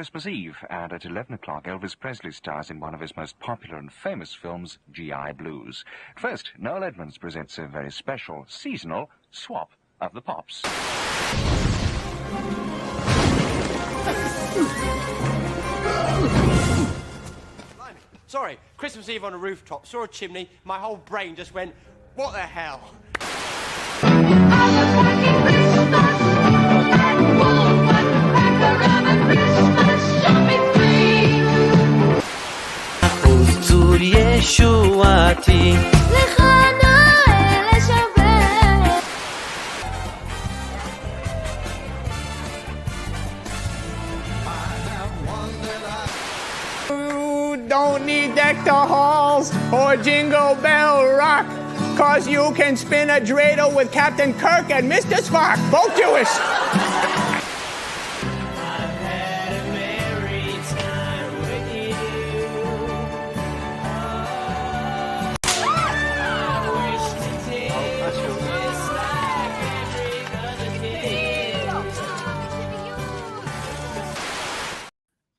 Christmas Eve, and at 11 o'clock, Elvis Presley stars in one of his most popular and famous films, G.I. Blues. First, Noel Edmonds presents a very special, seasonal swap of the pops. Sorry, Christmas Eve on a rooftop, saw a chimney, my whole brain just went, what the hell? Don't need deck the halls or Jingle Bell Rock, 'cause you can spin a dreidel with Captain Kirk and Mr. Spock, both Jewish.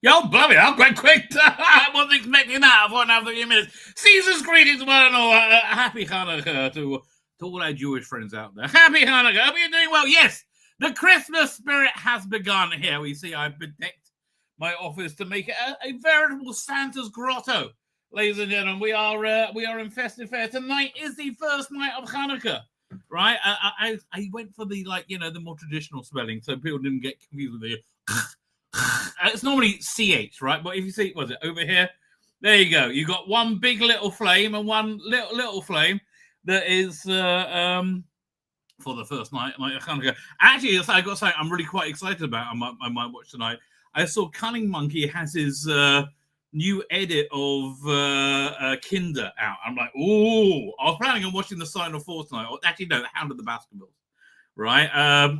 Yo, bloody hell, quite quick. I wasn't expecting that for another few minutes. Season's greetings, one and all. Happy Hanukkah to all our Jewish friends out there. Happy Hanukkah. Hope you're doing well. Yes, the Christmas spirit has begun here. We see I've bedecked my office to make it a veritable Santa's grotto. Ladies and gentlemen, we are in festive fair. Tonight is the first night of Hanukkah, right? I went for the, the more traditional spelling so people didn't get confused with the... It's normally CH, right? But if you see, was it over here? There you go. You got one big little flame and one little flame that is for the first night of Hanukkah. Actually, I got something I'm really quite excited about. I might watch tonight. I saw Cunning Monkey has his new edit of Kinder out. I'm like, oh! I was planning on watching the Sign of Four tonight. Or actually, no, the Hound of the Baskervilles. Right,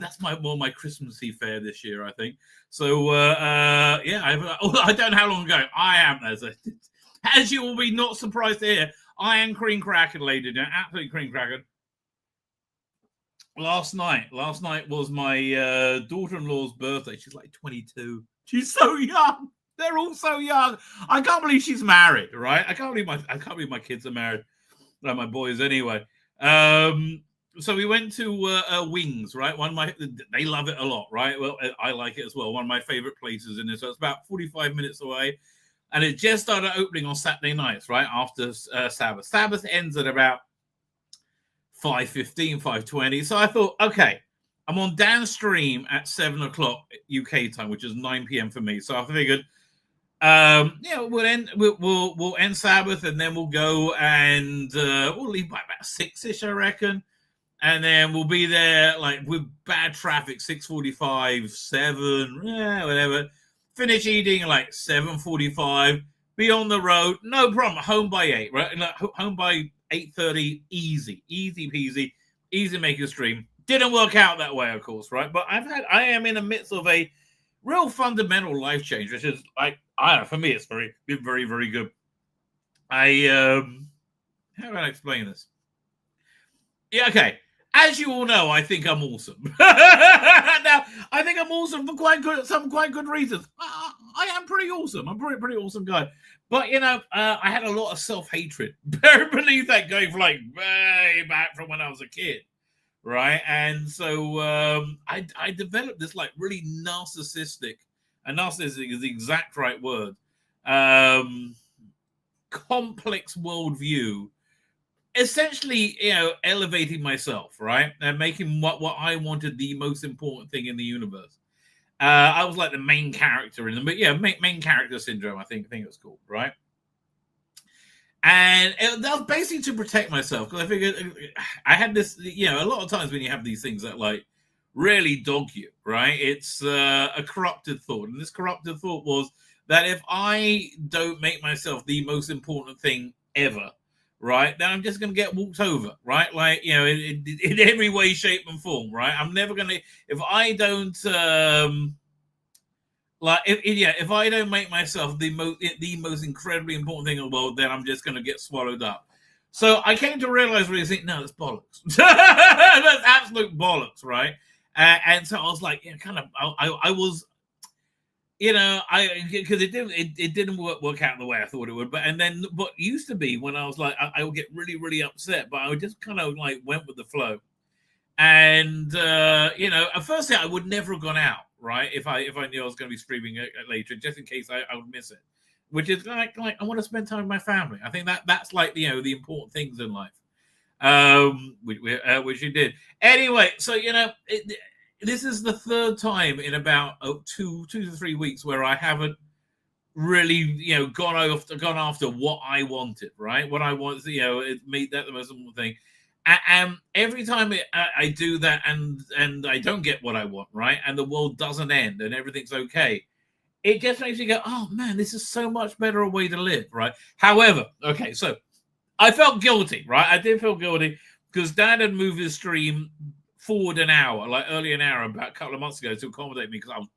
that's my Christmassy fare this year, I think. So I don't know how long ago I am, as you will be not surprised to hear, I am cream crackered, lady, absolutely cream crackered. Last night was my daughter-in-law's birthday. She's like 22. She's so young. They're all so young. I can't believe she's married. Right, I can't believe my kids are married. Like my boys, anyway. So we went to Wings, right? They love it a lot, right? Well, I like it as well. One of my favorite places in this. So it's about 45 minutes away, and it just started opening on Saturday nights, right after Sabbath. Sabbath ends at about 5:15, 5:20. So I thought, okay, I'm on downstream at 7 o'clock UK time, which is 9 p.m. for me. So I figured, we'll end Sabbath, and then we'll go and we'll leave by about 6-ish, I reckon. And then we'll be there, with bad traffic, 6:45, 7, whatever. Finish eating, 7:45. Be on the road, no problem. Home by 8, right? Home by 8:30, easy peasy, easy make a stream. Didn't work out that way, of course, right? But I am in the midst of a real fundamental life change, which is, for me, it's been very, very good. How do I explain this? Yeah, okay. As you all know, I think I'm awesome. Now, I think I'm awesome for some quite good reasons. I am pretty awesome. I'm a pretty awesome guy. But, I had a lot of self-hatred. Bear beneath that going for way back from when I was a kid. Right? And so I developed this really narcissistic, and narcissistic is the exact right word, complex worldview. Essentially, elevating myself, right, and making what I wanted the most important thing in the universe. I was like the main character in the main character syndrome. I think it's called, right. And that was basically to protect myself, because I figured I had this. A lot of times when you have these things that really dog you, right? It's a corrupted thought, and this corrupted thought was that if I don't make myself the most important thing ever, right, then I'm just going to get walked over, right? In every way, shape, and form, right? I'm never going to, if I don't, if I don't make myself the most incredibly important thing in the world, then I'm just going to get swallowed up. So I came to realize really, no, that's bollocks. That's absolute bollocks, right? And so I was like, I was, because it didn't work out the way I thought it would. But what used to be when I was like, I would get really, really upset, but I would just kind of like went with the flow. And at first I would never have gone out, right? If I knew I was going to be streaming later, just in case I would miss it. Which is like I want to spend time with my family. I think that's like the important things in life, which you did anyway. So this is the third time in about 2 to 3 weeks where I haven't really gone after what I wanted, right? What I want, it made that the most important thing. And every time I do that and I don't get what I want, right, and the world doesn't end and everything's okay, it just makes me go, oh man, this is so much better a way to live, right? However, okay, so I felt guilty, right? I did feel guilty because Dad had moved his stream forward an hour, like early an hour, about a couple of months ago to accommodate me because I'm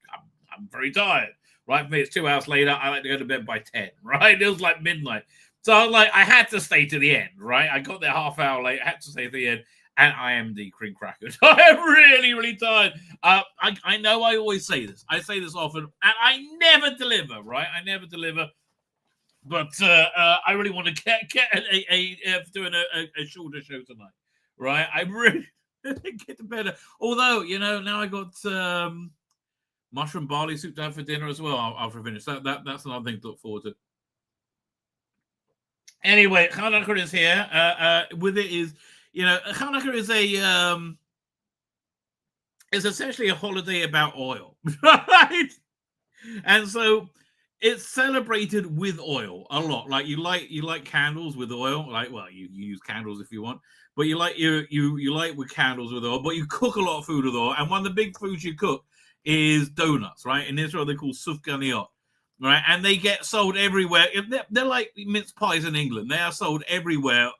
very tired, right? For me, it's 2 hours later. I like to go to bed by 10, right? It was like midnight. So I was like, I had to stay to the end, right? I got there half hour late. I had to stay to the end. And I am the cream cracker. I am really, really tired. I know I always say this. I say this often, and I never deliver, right? I never deliver. But I really want to get doing a shorter show tonight, right? I really get better. Although, now I got mushroom barley soup to have for dinner as well after I finish. That's another thing to look forward to. Anyway, Hanukkah is here. With it is... Hanukkah is essentially a holiday about oil, right? And so it's celebrated with oil a lot. Like you like candles with oil. Like, well, you use candles if you want, but you like with candles with oil. But you cook a lot of food with oil, and one of the big foods you cook is donuts, right? In Israel, they're called sufganiyot. Right, and they get sold everywhere. They're like mince pies in England. They are sold everywhere,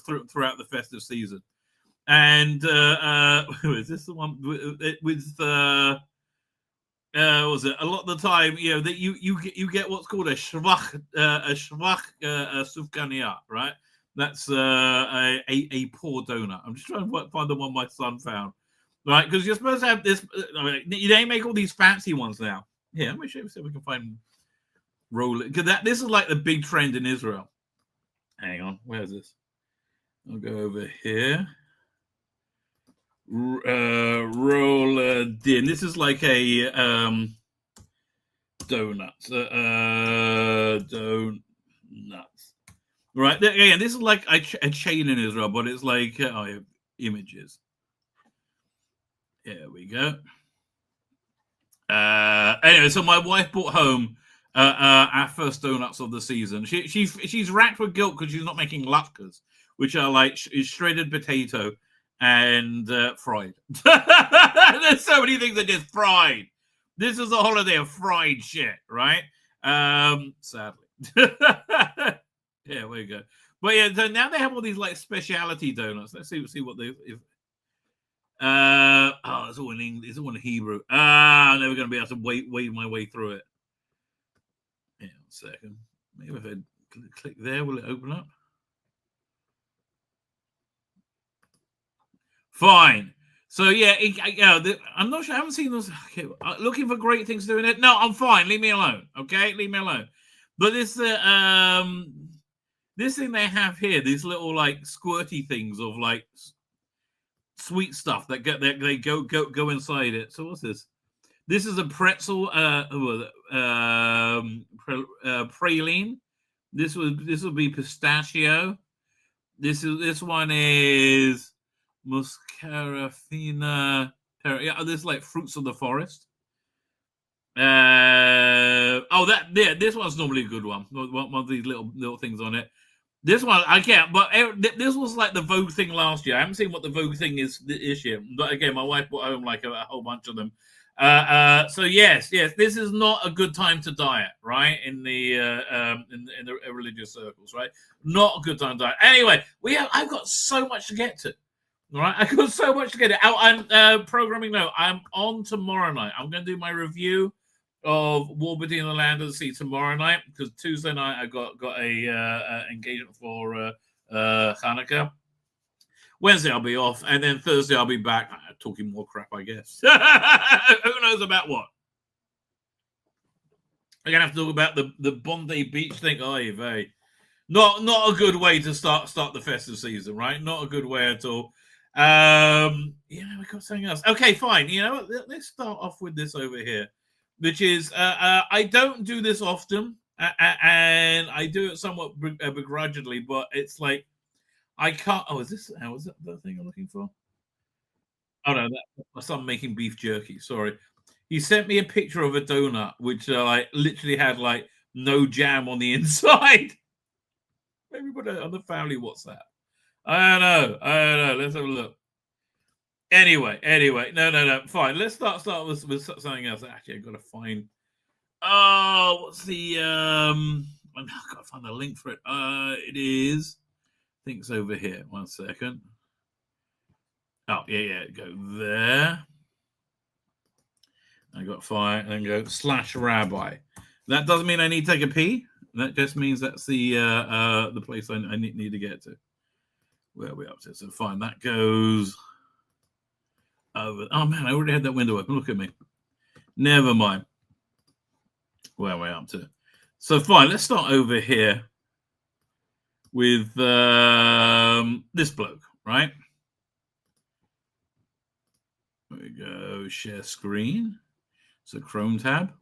throughout the festive season. And is this the one with was it a lot of the time? That you get what's called a shvach sufganiyat, right? That's a poor donut. I'm just trying to find the one my son found, right? Because you're supposed to have this. They make all these fancy ones now. Yeah, let me see if we can find. Roll it, because this is like the big trend in Israel. Hang on, where's this? I'll go over here. Roll din. This is like a donuts. Donuts. Right. Again, this is like a chain in Israel, but it's like images. Here we go. Anyway, so my wife brought home our first donuts of the season. She's racked with guilt because she's not making latkes, which are like shredded potato and fried. There's so many things that just fried. This is a holiday of fried shit, right? Sadly. Yeah, there we go. But yeah, so now they have all these like specialty donuts. Let's see what they. It's all in English. It's all in Hebrew. I'm never going to be able to wade my way through it. Yeah, 1 second. Maybe if I click there, will it open up? Fine. So yeah, I'm not sure. I haven't seen those. Okay, looking for great things doing it. No, I'm fine. Leave me alone. Okay, leave me alone. But this thing they have here, these little like squirty things of like sweet stuff that they go inside it. So what's this? This is a pretzel praline. This will be pistachio. This one is muscarafina. Yeah, this is like fruits of the forest. This one's normally a good one. One of these little things on it. This one I can't, but this was like the Vogue thing last year. I haven't seen what the Vogue thing is this year, but again, my wife brought home like a whole bunch of them. So yes, this is not a good time to diet, right? In the religious circles, right? Not a good time to diet. Anyway, I've got so much to get to. All right, I've got so much to get to. I'm programming now. I'm on tomorrow night. I'm going to do my review of War Between the Land and the Sea tomorrow night, because Tuesday night I got a engagement for Hanukkah. Wednesday I'll be off, and then Thursday I'll be back talking more crap, I guess. Who knows about what? We're gonna have to talk about the Bondi Beach thing. Oh, very not a good way to start the festive season, right? Not a good way at all. We got something else. Okay, fine. You know what? Let's start off with this over here, which is I don't do this often, and I do it somewhat begrudgingly, but it's like I can't. Oh, is this? Was that the thing I'm looking for? Oh no, my son making beef jerky. Sorry, he sent me a picture of a donut which like literally had like no jam on the inside. Maybe put it on the family WhatsApp. I don't know. Let's have a look. Anyway, no. Fine. Let's start with something else. Actually, I've got to find. Oh, what's the I've got to find the link for it. It is. I think it's over here. 1 second. Oh, yeah. Go there. I got fire and then go /Rabbi. That doesn't mean I need to take a pee. That just means that's the place I need to get to. Where are we up to? So fine, that goes over. Oh man, I already had that window open. Look at me. Never mind. Where are we up to? So fine, let's start over here with this bloke, right? There we go. Share screen. So Chrome tab.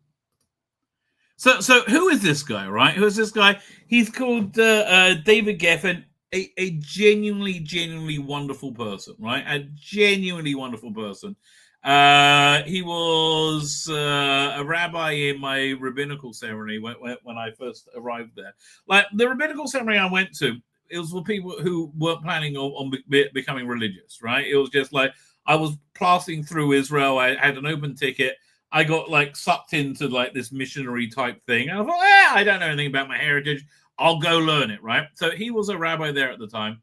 So who is this guy, right? Who is this guy? He's called David Geffen, a genuinely wonderful person, right? A genuinely wonderful person. He was a rabbi in my rabbinical ceremony when I first arrived there. Like the rabbinical ceremony I went to, it was for people who weren't planning on becoming religious, right? It was just like I was passing through Israel. I had an open ticket. I got like sucked into like this missionary type thing. And I thought, I don't know anything about my heritage. I'll go learn it, right? So he was a rabbi there at the time.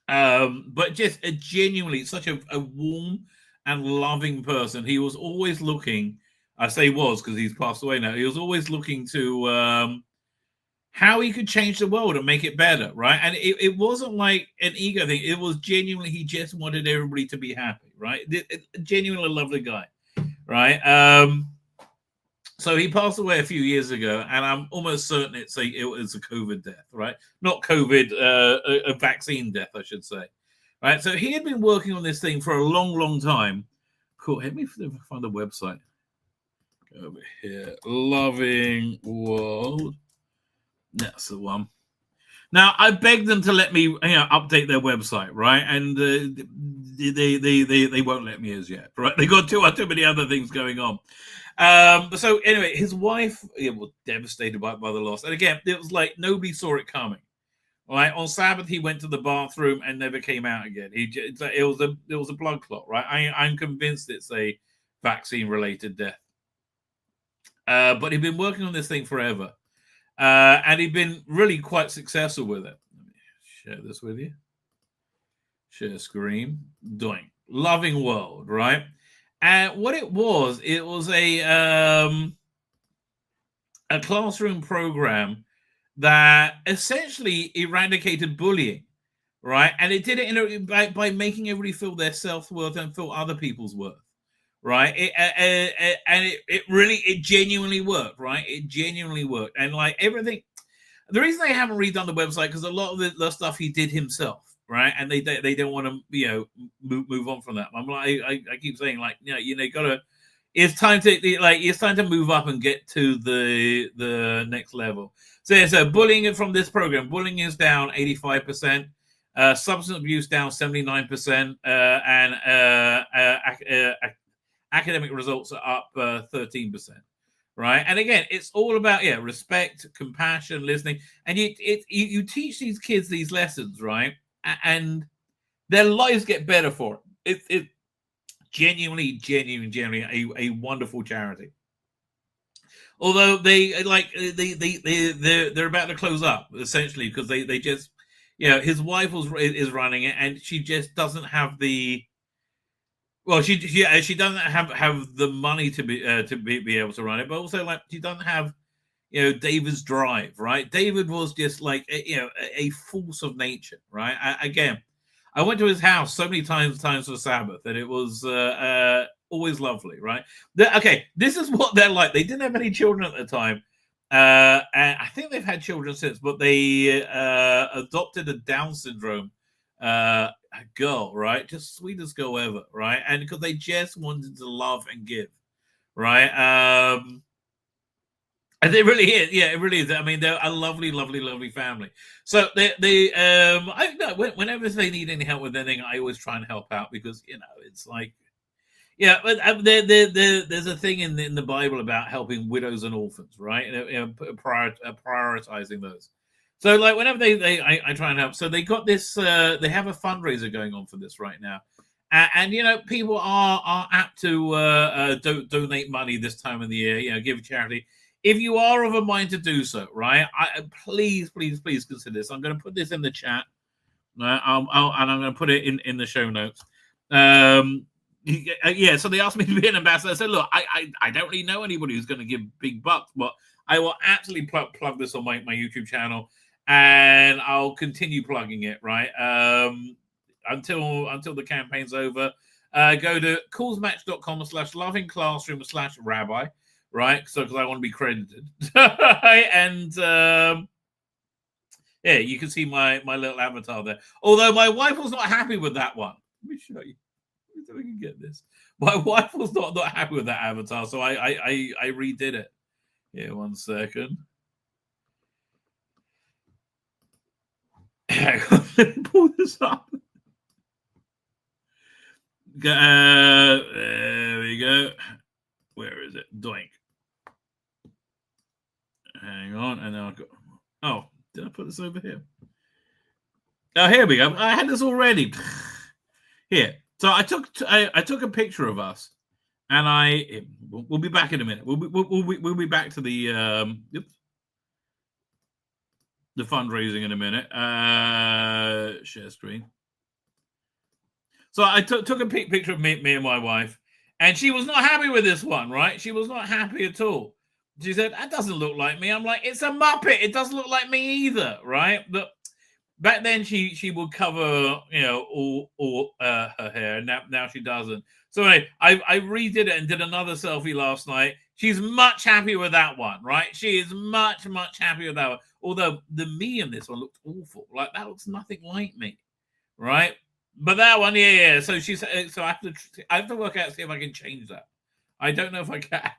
But just a genuinely such a warm and loving person. He was always looking, I say was because he's passed away now. He was always looking to how he could change the world and make it better, right? And it wasn't like an ego thing. It was genuinely, he just wanted everybody to be happy, right? Genuinely lovely guy, right? So he passed away a few years ago, and I'm almost certain it was a COVID death, right? Not COVID, a vaccine death, I should say, right? So he had been working on this thing for a long time. Cool. Let me find the website. Go over here. Loving World. That's the one. Now I begged them to let me, update their website, right? And they won't let me as yet, right? They got too many other things going on. So anyway, his wife was devastated by the loss, and again, it was like nobody saw it coming. Right on Sabbath, he went to the bathroom and never came out again. It was a blood clot, right? I'm convinced it's a vaccine-related death. But he'd been working on this thing forever. And he'd been really quite successful with it. Let me share this with you. Share screen. Doing Loving World, right? And what it was a classroom program that essentially eradicated bullying, right? And it did it by making everybody feel their self-worth and feel other people's worth. Right, it genuinely worked. Right, it genuinely worked, and like everything. The reason they haven't redone the website because a lot of the stuff he did himself, right, and they don't want to move on from that. I'm like I keep saying like you gotta. It's time to move up and get to the next level. So bullying from this program, bullying is down 85%. Substance abuse down 79%, and academic results are up 13%, right? And again, it's all about respect, compassion, listening, and you teach these kids these lessons, right? And their lives get better for it. It's genuinely a wonderful charity. Although they're about to close up essentially because they just his wife is running it and she just doesn't have the. Well, she doesn't have the money to be able to run it, but also like she doesn't have David's drive, right? David was just like a force of nature, right? I went to his house so many times for Sabbath, and it was always lovely, right? Okay, this is what they're like. They didn't have any children at the time. And I think they've had children since, but they adopted a Down syndrome girl, right? Just sweetest girl ever, right? And because they just wanted to love and give, right? And it really is, yeah, it really is. I mean, they're a lovely, lovely, lovely family. So I know whenever they need any help with anything, I always try and help out because it's like, yeah, but there's a thing in the Bible about helping widows and orphans, right? Prioritizing those. So like whenever I try and help. So they got this. They have a fundraiser going on for this right now, and people are apt to donate money this time of the year. Give charity. If you are of a mind to do so, right? Please consider this. I'm going to put this in the chat, and I'm going to put it in the show notes. So they asked me to be an ambassador. I said, look, I don't really know anybody who's going to give big bucks, but I will absolutely plug this on my YouTube channel, and I'll continue plugging it, right? Until the campaign's over. Go to callsmatch.com/lovingclassroom/rabbi, right? So because I want to be credited. And you can see my little avatar there. Although my wife was not happy with that one. Let me show you. So we can get this. My wife was not happy with that avatar, so I redid it. Here, 1 second. Let me pull this up. There we go. Where is it? Doink. Hang on, and then I've got. Oh, did I put this over here? Oh, here we go. I had this already. Here. So I took a picture of us, and we'll be back in a minute. We'll be back to the fundraising in a minute. Share screen. So I took a picture of me and my wife, and she was not happy with this one, right? She was not happy at all. She said, "That doesn't look like me." I'm like, "It's a Muppet. It doesn't look like me either," right? But back then she would cover all her hair, and now she doesn't. So anyway, I redid it and did another selfie last night. She's much happier with that one, right? She is much happier with that one. Although the me in this one looked awful. Like that looks nothing like me, right? But that one, yeah. So she said, so I have to work out, see if I can change that. I don't know if I can.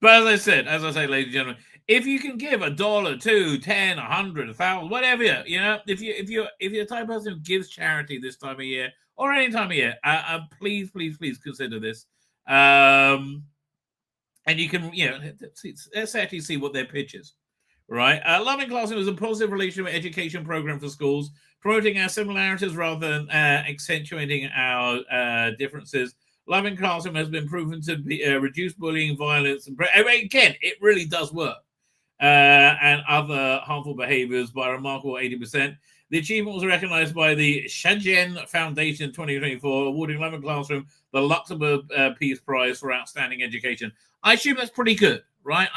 But as I say, ladies and gentlemen, if you can give $1, $2, $10, $100, $1,000, whatever, if you're the type of person who gives charity this time of year or any time of year, please consider this. And you can, let's actually see what their pitch is, right? Loving Classroom is a positive relationship education program for schools, promoting our similarities rather than accentuating our differences. Loving Classroom has been proven to be reduce bullying, violence, and again, it really does work. And other harmful behaviors by a remarkable 80%. The achievement was recognized by the HaGeffen Foundation in 2024, awarding Loving Classroom the Luxembourg Peace Prize for outstanding education. I assume that's pretty good, right?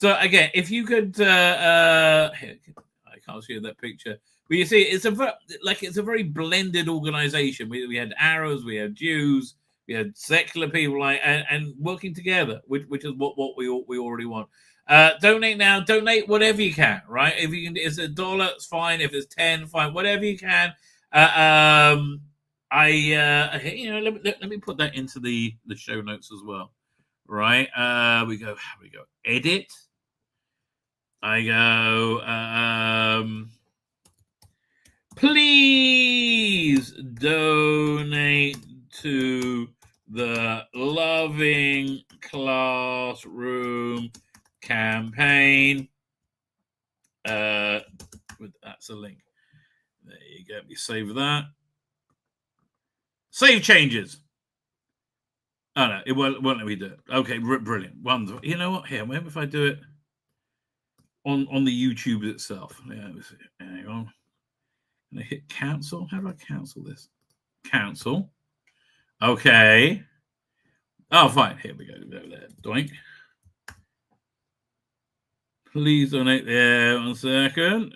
So again, if you could, here, I can't see that picture. But you see, it's a very blended organization. We had Arabs, we had Jews, we had secular people, and working together, which is what we already want. Donate now, donate whatever you can, right? If you can, it's $1, it's fine. If it's 10, fine. Whatever you can. Let me put that into the show notes as well, right? We go. Edit. I go. Please donate to the Loving Classroom campaign. That's a link. There you go. You save that. Save changes. Oh no, it won't let me do it. Okay, brilliant, wonderful. You know what? Here, maybe if I do it on the YouTube itself. Yeah, hang on. I'm gonna hit cancel. How do I cancel this? Cancel. Okay. Oh, fine. Here we go. There. Doink. Please donate there. 1 second.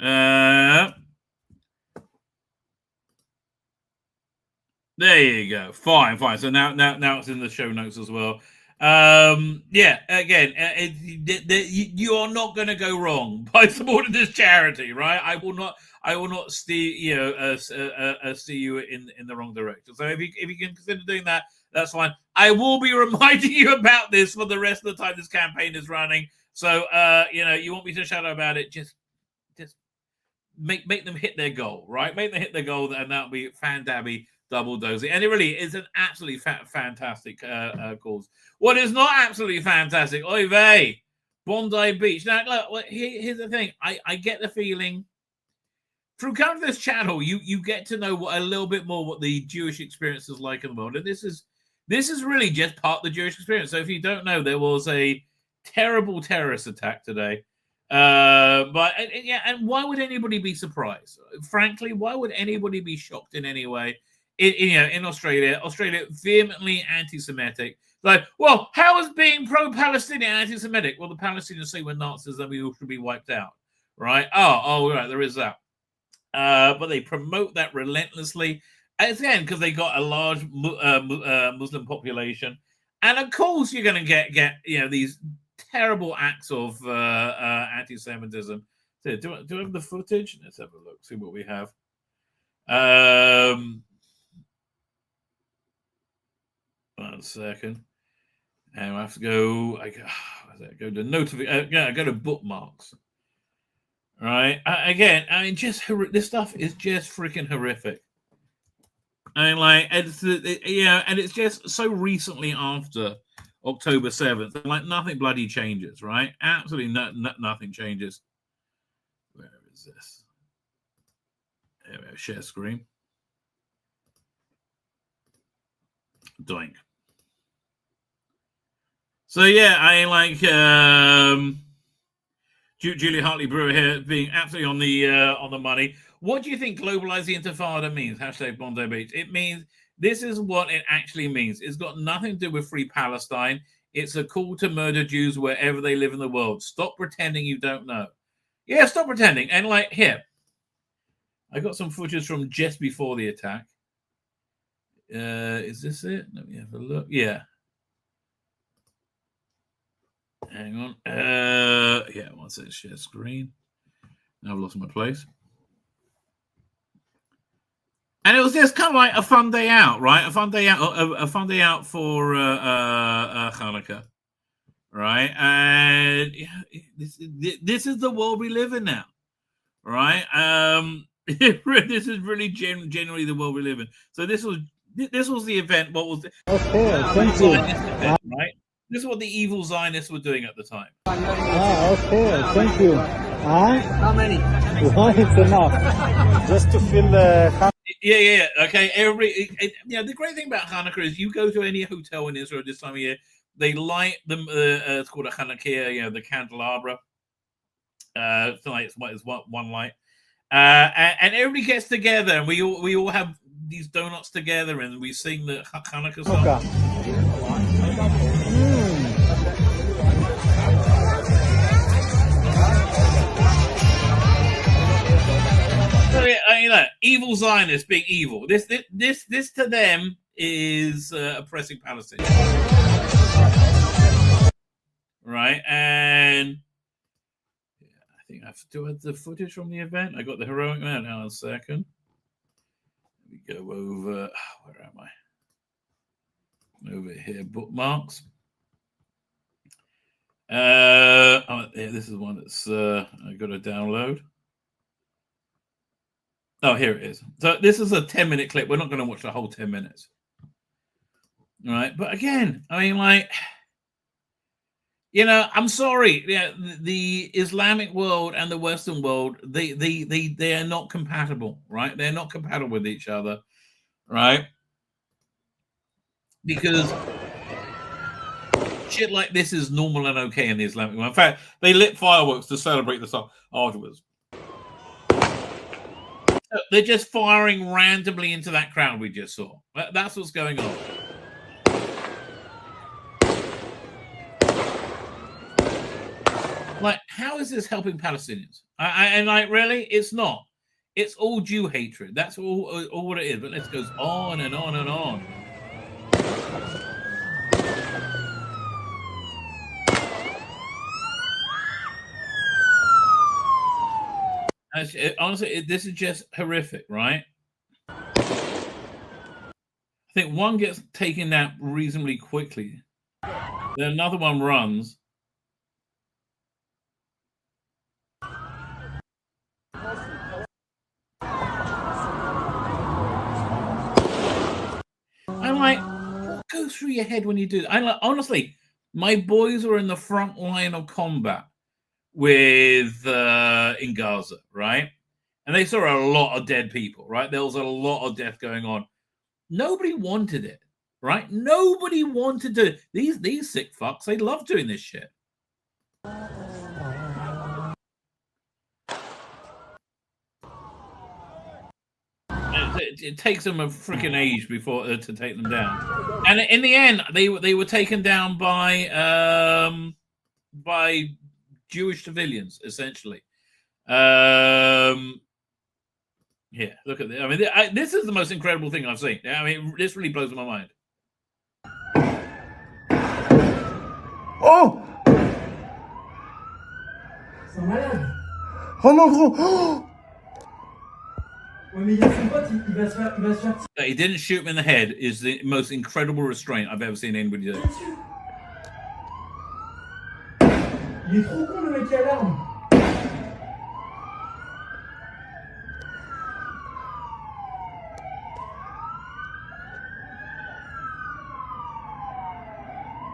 There There you go. Fine. So now it's in the show notes as well. Yeah. Again, you are not going to go wrong by supporting this charity, right? I will not steer steer you in the wrong direction. So if you can consider doing that, that's fine. I will be reminding you about this for the rest of the time this campaign is running. So you want me to shout out about it? Just make them hit their goal, right? Make them hit their goal, and that'll be fan-dabby double dosing. And it really is an absolutely fantastic cause. What is not absolutely fantastic? Oy vey, Bondi Beach. Now, look, here's the thing. I get the feeling through coming to this channel, you get to know a little bit more what the Jewish experience is like in the world. And this is really just part of the Jewish experience. So if you don't know, there was a terrible terrorist attack today. And why would anybody be surprised? Frankly, why would anybody be shocked in any way? In Australia vehemently anti-Semitic. Like, well, how is being pro-Palestinian anti-Semitic? Well, the Palestinians say we're Nazis and we all should be wiped out, right? Oh, right, there is that. But they promote that relentlessly, again, because they got a large Muslim population, and of course you're going to get these terrible acts of anti-Semitism. So, do I have the footage? Let's have a look, see what we have. One second. And I have to go. Go to notification. Go to bookmarks. Right. Again, I mean, this stuff is just freaking horrific. I mean, and it's just so recently after October 7th, like nothing bloody changes, right? Absolutely nothing changes. Where is this? There we go. Share screen. Doink. So yeah, I like Julie Hartley Brewer here being absolutely on the money. What do you think globalize the Intifada means? Hashtag Bondi Beach. It means this is what it actually means. It's got nothing to do with Free Palestine. It's a call to murder Jews wherever they live in the world. Stop pretending you don't know. Yeah, stop pretending. And here, I got some footage from just before the attack. Is this it? Let me have a look. Yeah. Hang on. Yeah, one second. Share screen. Now I've lost my place. And it was just kind of like a fun day out, right? A fun day out for Hanukkah, right? And this is the world we live in now, right? This is really genuinely the world we live in. So this was the event. What was it? Okay, thank you. Right? This is what the evil Zionists were doing at the time. Okay, thank you. How many? One is enough. Just to feel the... Yeah. Okay. The great thing about Hanukkah is you go to any hotel in Israel this time of year, they light them. It's called a Hanukkah, the candelabra. It's one light, and everybody gets together, and we all have these donuts together, and we sing the Hanukkah song. Okay. Evil Zionists being evil. This to them is oppressing Palestinians, right? And I think I still have the footage from the event. I got the heroic man. Hang on a second. Let me go over. Where am I? Over here, bookmarks. This is one that's I got to download. Oh, here it is. So this is a 10-minute clip. We're not going to watch the whole 10 minutes. All right. But again, I mean, I'm sorry. Yeah, the Islamic world and the Western world, they are not compatible, right? They're not compatible with each other, right? Because shit like this is normal and okay in the Islamic world. In fact, they lit fireworks to celebrate the song afterwards. They're just firing randomly into that crowd we just saw. That's what's going on. How is this helping Palestinians? Really, it's not. It's all Jew hatred. That's all what it is. But this goes on and on and on. Honestly, this is just horrific, right? I think one gets taken out reasonably quickly. Then another one runs. I'm like, what goes through your head when you do that? I'm like, honestly, my boys were in the front line of combat with in Gaza, right? And they saw a lot of dead people, right? There was a lot of death going on. Nobody wanted it, right? Nobody wanted to. These sick fucks, they love doing this shit. It takes them a freaking age before to take them down, and in the end, they were taken down by Jewish civilians, essentially. Yeah, look at this. I mean, this is the most incredible thing I've seen. I mean, this really blows my mind. Oh! Oh non, gros! Oh! That he didn't shoot him in the head is the most incredible restraint I've ever seen anybody do. Il est trop con le mec qui a l'arme.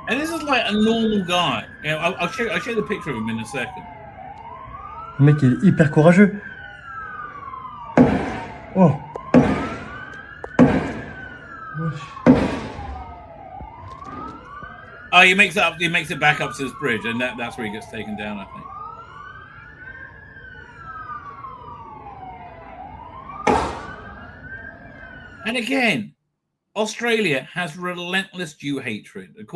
And this is like a normal guy. You know, I'll show you the picture of him in a second. Le mec est hyper courageux. Oh. Oh, he makes it up. He makes it back up to this bridge, and that's where he gets taken down, I think. And again, Australia has relentless Jew hatred, and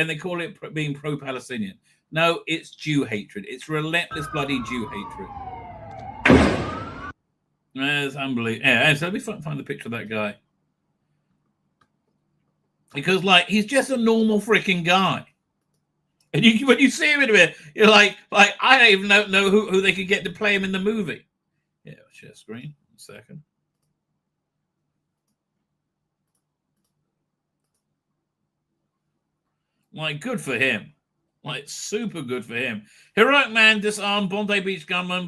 they call it being pro-Palestinian. No, it's Jew hatred. It's relentless, bloody Jew hatred. That's unbelievable. Yeah, so let me find the picture of that guy. Because, like, he's just a normal freaking guy. And when you see him in a bit, you're like I don't even know who they could get to play him in the movie. Yeah, share screen. 1 second. Like, good for him. Like, super good for him. Heroic man disarmed Bondi Beach gunman,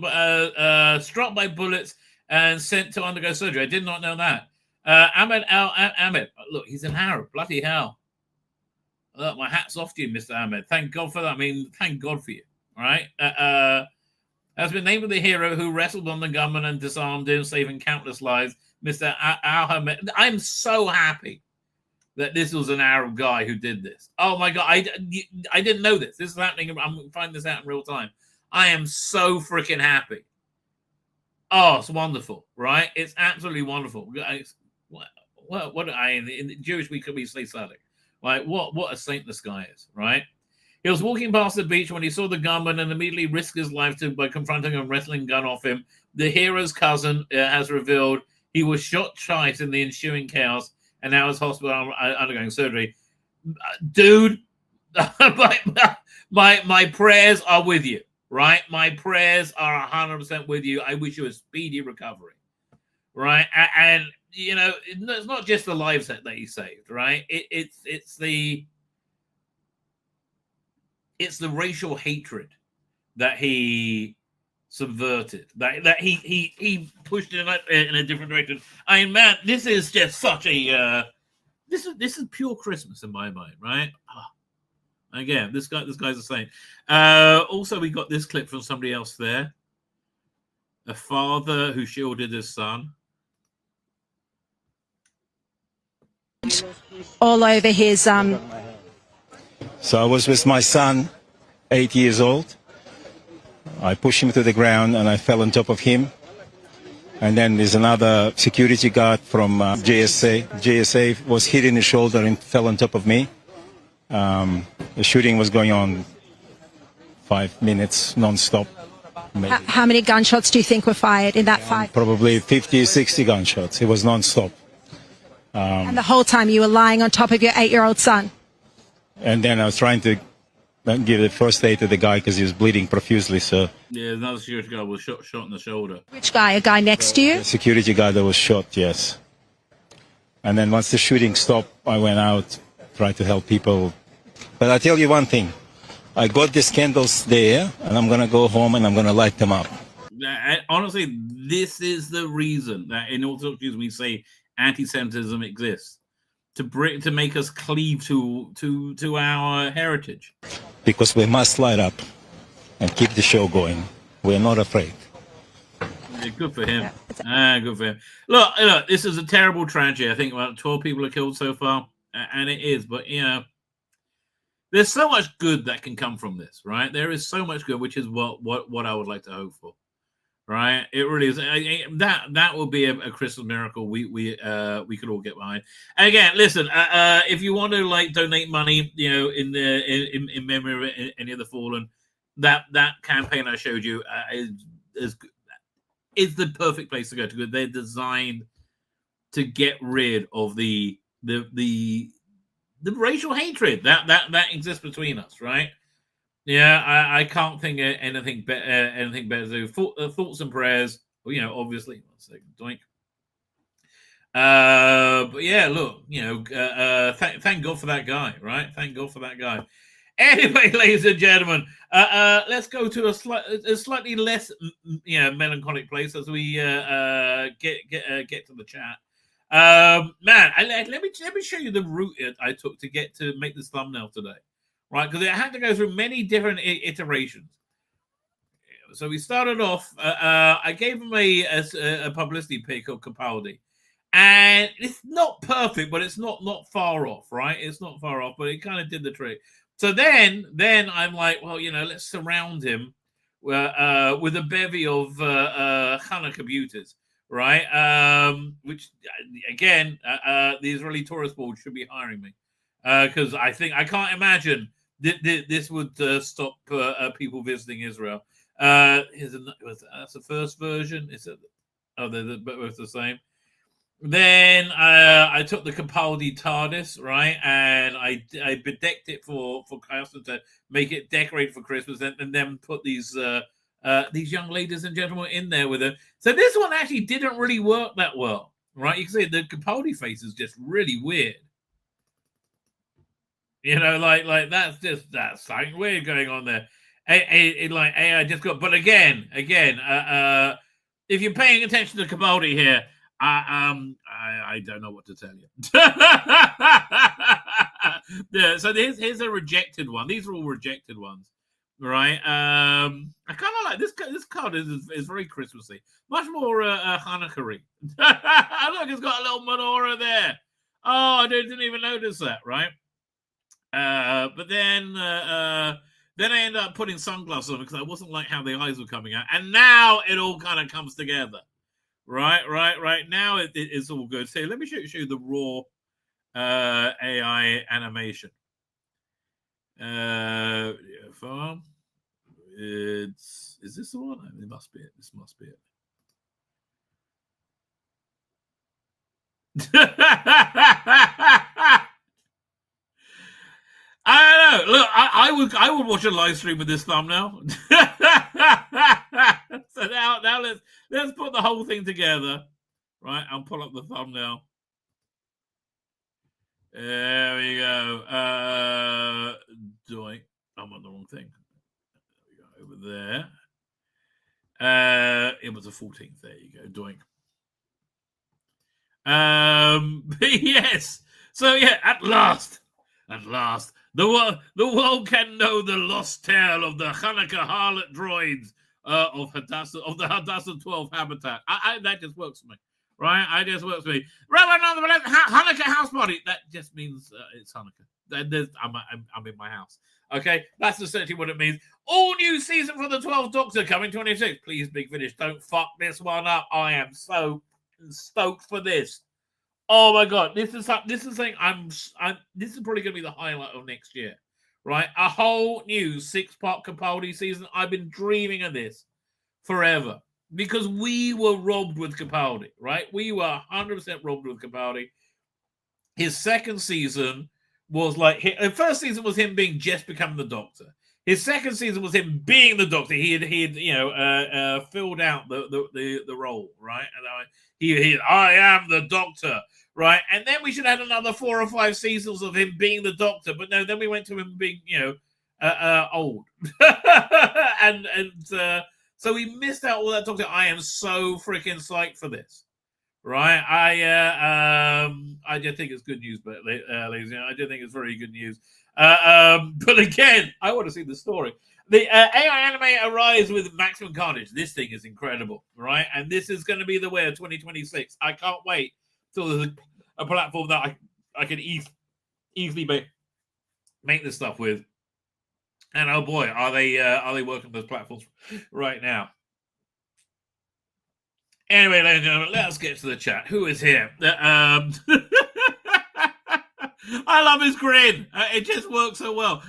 struck by bullets and sent to undergo surgery. I did not know that. Ahmed Ahmed. Look, he's an Arab. Bloody hell. Look, my hat's off to you, Mr. Ahmed. Thank God for that. I mean, thank God for you. All right. Has been named the hero who wrestled on the gunman and disarmed him, saving countless lives. Mr. Ahmed. I'm so happy that this was an Arab guy who did this. Oh my God. I didn't know this. This is happening. I'm finding this out in real time. I am so freaking happy. Oh, it's wonderful, right? It's absolutely wonderful. What in the Jewish we could be say Sadik. Like, what a saint this guy is, right? He was walking past the beach when he saw the gunman and immediately risked his life by confronting a wrestling gun off him. The hero's cousin has revealed he was shot twice in the ensuing chaos and now is hospital undergoing surgery. Dude, my prayers are with you, right? My prayers are 100% with you. I wish you a speedy recovery, right? And you know, it's not just the lives that he saved, right? It's the racial hatred that he subverted, that he pushed in a different direction. I mean, man, this is just such a this is pure Christmas in my mind, right? Again, this guy's the same. Also, we got this clip from somebody else there. A father who shielded his son. All over his So I was with my son, 8 years old. I pushed him to the ground and I fell on top of him. And then there's another security guard from JSA. JSA was hit in the shoulder and fell on top of me. The shooting was going on 5 minutes non-stop. maybe. How many gunshots do you think were fired in that fight? Probably 50, 60 gunshots. It was non-stop. And the whole time you were lying on top of your 8-year-old son? And then I was trying to give the first aid to the guy because he was bleeding profusely. So Yeah, another security guard was shot in the shoulder. Which guy? A guy next to you? the security guy that was shot, yes. And then once the shooting stopped, I went out, tried to help people. But I tell you one thing. I got these candles there, and I'm going to go home and I'm going to light them up. Honestly, this is the reason that in all sorts of we say anti-Semitism exists. To make us cleave to our heritage. Because we must light up and keep the show going. We're not afraid. Yeah, good for him. Good for him. Look, this is a terrible tragedy. I think about 12 people are killed so far, and it is. But, there's so much good that can come from this, right? There is so much good, which is what I would like to hope for, right? It really is. That will be a Christmas miracle we could all get behind. And again, listen, if you want to donate money, in memory of any of the fallen, that campaign I showed you is the perfect place to go to. They're designed to get rid of the racial hatred that exists between us, right? Yeah, I can't think of anything better to do. Thoughts and prayers, obviously. 1 second, doink. But yeah, look, thank God for that guy, right? Thank God for that guy. Anyway, ladies and gentlemen, let's go to a slightly less, melancholic place as we get to the chat. Let me show you the route I took to make this thumbnail today, right? Because it had to go through many different iterations. So we started off. I gave him a publicity pic of Capaldi, and it's not perfect, but it's not far off, right? It's not far off, but it kind of did the trick. So then I'm like, well, let's surround him with a bevy of Hanukkah beauties. Right, which again, the Israeli tourist board should be hiring me because I can't imagine this would stop people visiting Israel. That's the first version. They're both the same. Then I took the Capaldi TARDIS, right, and I bedecked it for Carsten to make it decorate for Christmas, and then put these young ladies and gentlemen in there with her. So this one actually didn't really work that well, right? You can see the Capaldi face is just really weird. That's something weird going on there. AI just got. But again, if you're paying attention to Capaldi here, I don't know what to tell you. Yeah, so here's a rejected one. These are all rejected ones. Right, I kind of like this. This card is very Christmassy, much more Hanukkah-y. Look, it's got a little menorah there. Oh, I didn't even notice that. Right, but then I ended up putting sunglasses on because I wasn't like how the eyes were coming out, and now it all kind of comes together. Right. Now it's all good. So let me show you the raw AI animation. Farm. Is this the one? It must be it. This must be it. I don't know. Look, I would watch a live stream with this thumbnail. So now let's put the whole thing together. Right, I'll pull up the thumbnail. There we go. Doink. I'm on the wrong thing. There we go. Over there. It was the 14th. There you go. Doink. Yes. So yeah, at last, the world can know the lost tale of the Hanukkah harlot droids of the Hadassah 12 habitat. That just works for me. Right, I just works for me. Rabbi, nonetheless, Hanukkah house party. That just means it's Hanukkah. I'm in my house. Okay, that's essentially what it means. All new season for the 12th Doctor coming 26. Please, Big Finish, don't fuck this one up. I am so stoked for this. Oh my god, this is something. This is probably going to be the highlight of next year. Right, a whole new 6-part Capaldi season. I've been dreaming of this forever because we were robbed with Capaldi, right? We were 100% robbed with Capaldi. His second season was like the first season was him being just becoming the Doctor. His second season was him being the Doctor. He had filled out the role, right? And I am the Doctor, right? And then we should have had another 4 or 5 seasons of him being the Doctor, but no. Then we went to him being old, and so we missed out all that Doctor. I am so freaking psyched for this. Right, I just think it's good news, but ladies, I do think it's very good news. But again, I want to see the story. The AI anime arrives with maximum carnage. This thing is incredible, right? And this is going to be the way of 2026. I can't wait till there's a platform that I can easily make this stuff with. And oh boy, are they working those platforms right now? Anyway, ladies and gentlemen, let's get to the chat. Who is here? I love his grin. It just works so well.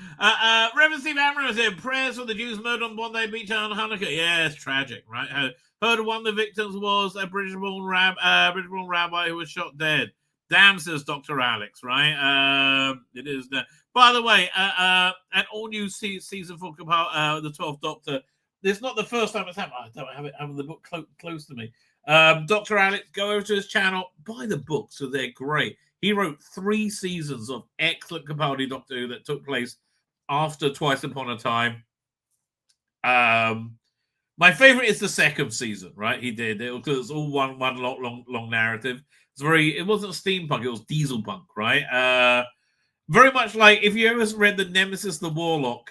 Reverend Steve Amram is here. Prayers for the Jews murdered on Bondi Beach on Hanukkah. Yeah, it's tragic, right? Heard one of the victims was a British-born rabbi who was shot dead. Damn, says Dr. Alex, right? It is. By the way, an all-new season for the 12th Doctor. This is not the first time it's happened. I don't have the book close to me. Dr. Alex, go over to his channel, buy the books, so they're great. He wrote 3 seasons of excellent Capaldi Doctor Who that took place after Twice Upon a Time. My favorite is the second season, right? He did it because it's all one long narrative. It wasn't steampunk, it was diesel punk, right? Very much like if you ever read the Nemesis the Warlock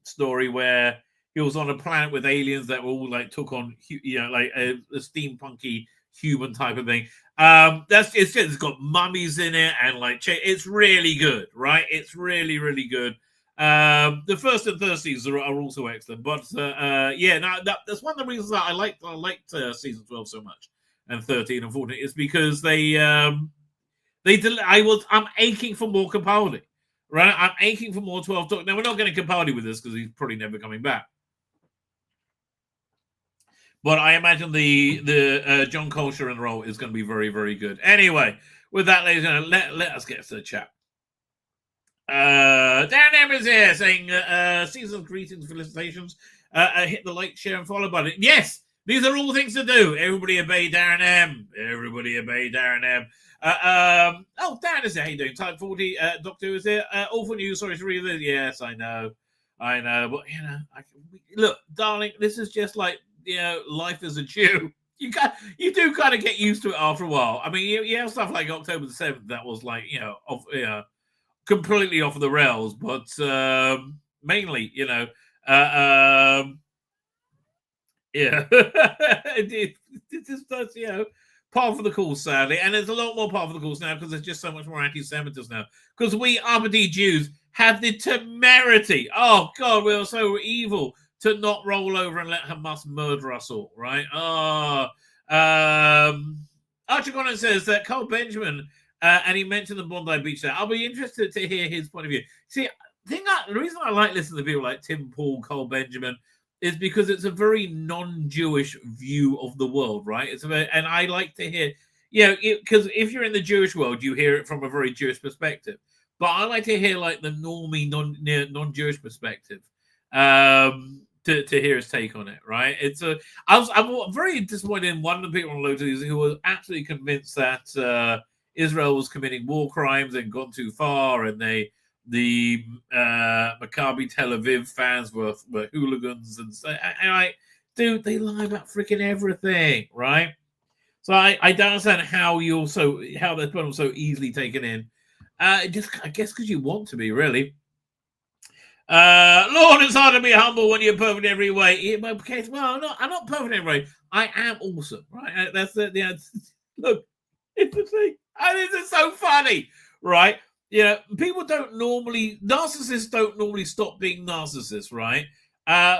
story where he was on a planet with aliens that were all like took on, like a steampunky human type of thing. It's got mummies in it and like it's really good, right? It's really, really good. The first and third seasons are also excellent, but that's one of the reasons that I liked season 12 so much and 13 and 14 is because I'm aching for more Capaldi, right? I'm aching for more 12 Doctor. Now we're not getting Capaldi with this because he's probably never coming back. But I imagine the John Colcher in the role is going to be very, very good. Anyway, with that, ladies and gentlemen, let us get to the chat. Darren Evans here saying, season greetings, felicitations. Hit the like, share, and follow button. Yes, these are all things to do. Everybody obey Darren M. Everybody obey Darren M. Darren is here. How you doing? Type 40. Doctor Who is here. Awful news. Sorry to read this. Yes, I know. But, look, darling, this is just like, life as a Jew. You do kind of get used to it after a while. I mean, you have stuff like October the 7th that was like, completely off the rails, but mainly, it just does, par for the course, sadly. And there's a lot more par for the course now because there's just so much more anti-Semitism now. Because we uppity Jews have the temerity. Oh, God, we are so evil to not roll over and let Hamas murder us all, right? Archie Conant says that Carl Benjamin, and he mentioned the Bondi Beach there. I'll be interested to hear his point of view. See, the reason I like listening to people like Tim Paul, Carl Benjamin, is because it's a very non-Jewish view of the world, right? And I like to hear, because if you're in the Jewish world, you hear it from a very Jewish perspective. But I like to hear like the normie, non-Jewish perspective. To hear his take on it, right? I'm very disappointed in one of the people on Lotus who was absolutely convinced that Israel was committing war crimes and gone too far, and the Maccabi Tel Aviv fans were hooligans, and dude, they lie about freaking everything, right? So I don't understand how that one was so easily taken in. I guess because you want to be, really. Lord, it's hard to be humble when you're perfect in every way. In my case, well, I'm not perfect in every way. I am awesome, right? That's the look, it's the thing. And this is so funny, right? Narcissists don't normally stop being narcissists, right?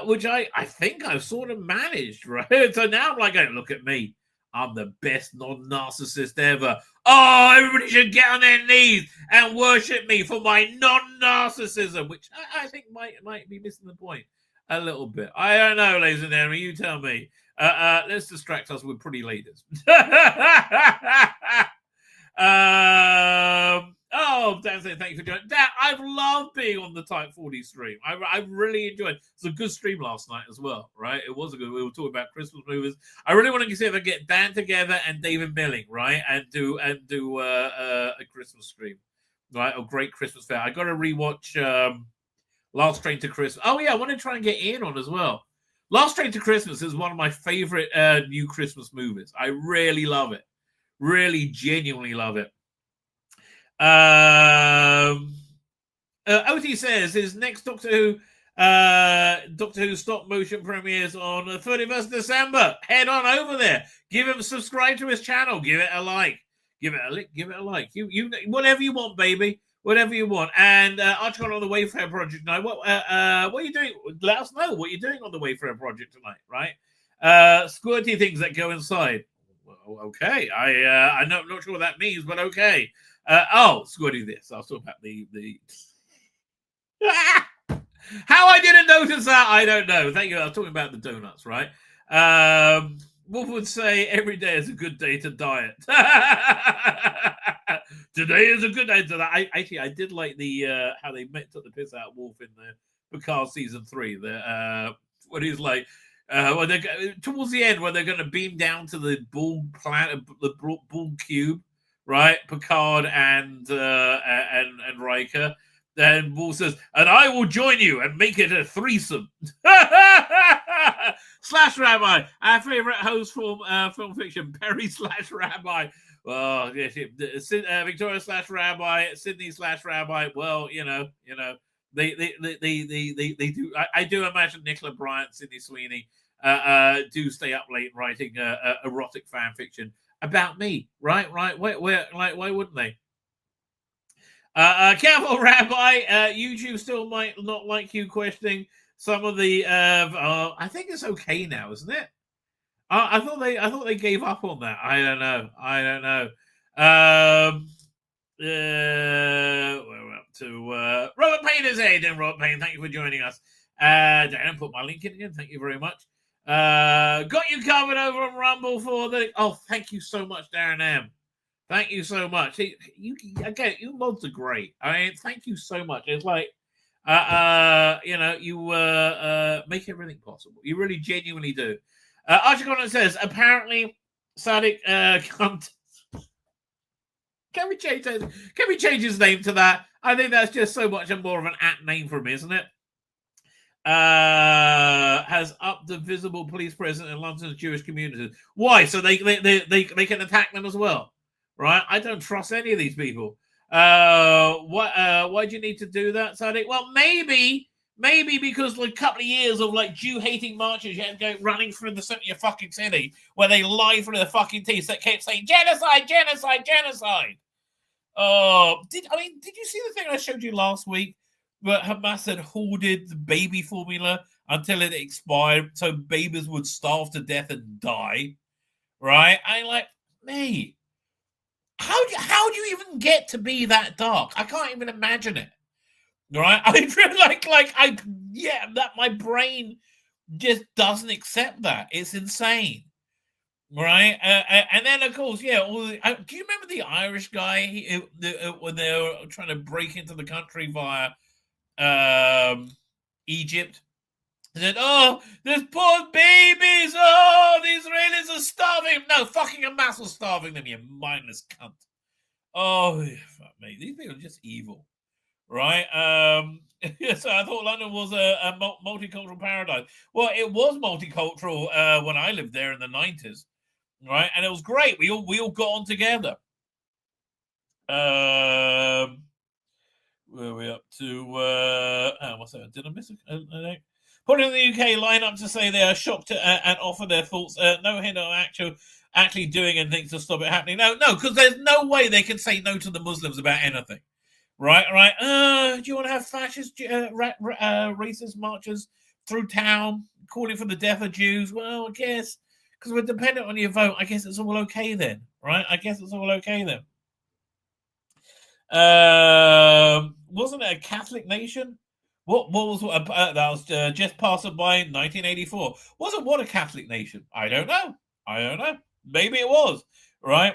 Which I think I've sort of managed, right? So now I'm like, hey, look at me. I'm the best non-narcissist ever. Oh, everybody should get on their knees and worship me for my non-narcissism, which I think might be missing the point. A little bit. I don't know, ladies and gentlemen. You tell me. Let's distract us with pretty ladies. Oh, Dan saying thank you for joining. Dan, I've loved being on the Type 40 stream. I really enjoyed it. It's a good stream last night as well, right? It was a good. We were talking about Christmas movies. I really want to see if I get Dan together and David Milling, right, and do a Christmas stream, right? A great Christmas fair. I got to rewatch Last Train to Christmas. Oh yeah, I want to try and get Ian on as well. Last Train to Christmas is one of my favorite new Christmas movies. I really love it. Really genuinely love it. OT says his next Doctor Who stop motion premieres on the 31st December. Head on over there. Give him subscribe to his channel. Give it a like. Give it a like. You whatever you want, baby. Whatever you want. And Archon on the Wayfair project tonight. What are you doing? Let us know what you're doing on the Wayfair project tonight, right? Squirty things that go inside. Well, okay. I'm not sure what that means, but okay. Squirty this. I was talking about the how I didn't notice that, I don't know. Thank you. I was talking about the donuts, right? Wolf would say every day is a good day to diet. Today is a good day to that. I did like the how they took the piss out of Wolf in the Picard season 3. What he's like when they towards the end when they're going to beam down to the bull planet, the bull cube, right? Picard and Riker. Then Wolf says, and I will join you and make it a threesome. Slash Rabbi, our favorite host for film fiction, Perry slash Rabbi. Well, Victoria slash Rabbi, Sydney slash Rabbi. Well, you know, they do. I do imagine Nicola Bryant, Sydney Sweeney, do stay up late writing erotic fan fiction about me, right? Why wouldn't they? Careful, Rabbi. YouTube still might not like you questioning some of the. I think it's okay now, isn't it? I thought they gave up on that. I don't know. We're up to Robert Payne is here. Then Robert Payne, thank you for joining us. Darren, put my link in again. Thank you very much. Got you covered over on Rumble for the. Oh, thank you so much, Darren M. Thank you so much. You mods are great. I mean, thank you so much. It's like, you make everything possible. You really genuinely do. Archicon says, apparently, Sadiq can we change his name to that? I think that's just so much more of an name for him, isn't it? Has upped the visible police presence in London's Jewish community. Why? So they can attack them as well. Right, I don't trust any of these people. Why do you need to do that, Sadiq? Well, maybe because like a couple of years of like Jew-hating marches, you had to go running through the center of your fucking city where they lied through their fucking teeth that kept saying genocide, genocide, genocide. Did you see the thing I showed you last week where Hamas had hoarded the baby formula until it expired, so babies would starve to death and die? Right? Mate. How do you even get to be that dark? I can't even imagine it. Right? I feel that my brain just doesn't accept that. It's insane. Right? And then of course, do you remember the Irish guy when they were trying to break into the country via Egypt? He said, "Oh, there's poor babies. Oh, the Israelis are starving." No, fucking Hamas was starving them, you mindless cunt. Oh, fuck me. These people are just evil. Right? So I thought London was a multicultural paradise. Well, it was multicultural when I lived there in the 90s. Right? And it was great. We all got on together. Where are we up to? What's that? Did I miss a put in the UK line up to say they are shocked and offer their thoughts. No hint of actually doing anything to stop it happening. No, because there's no way they can say no to the Muslims about anything. Right. Do you want to have fascist, racist marches through town calling for the death of Jews? Well, I guess because we're dependent on your vote. I guess it's all okay then. Right. Wasn't it a Catholic nation What was that was just passed by in 1984? Wasn't what a Catholic nation? I don't know. Maybe it was. Right?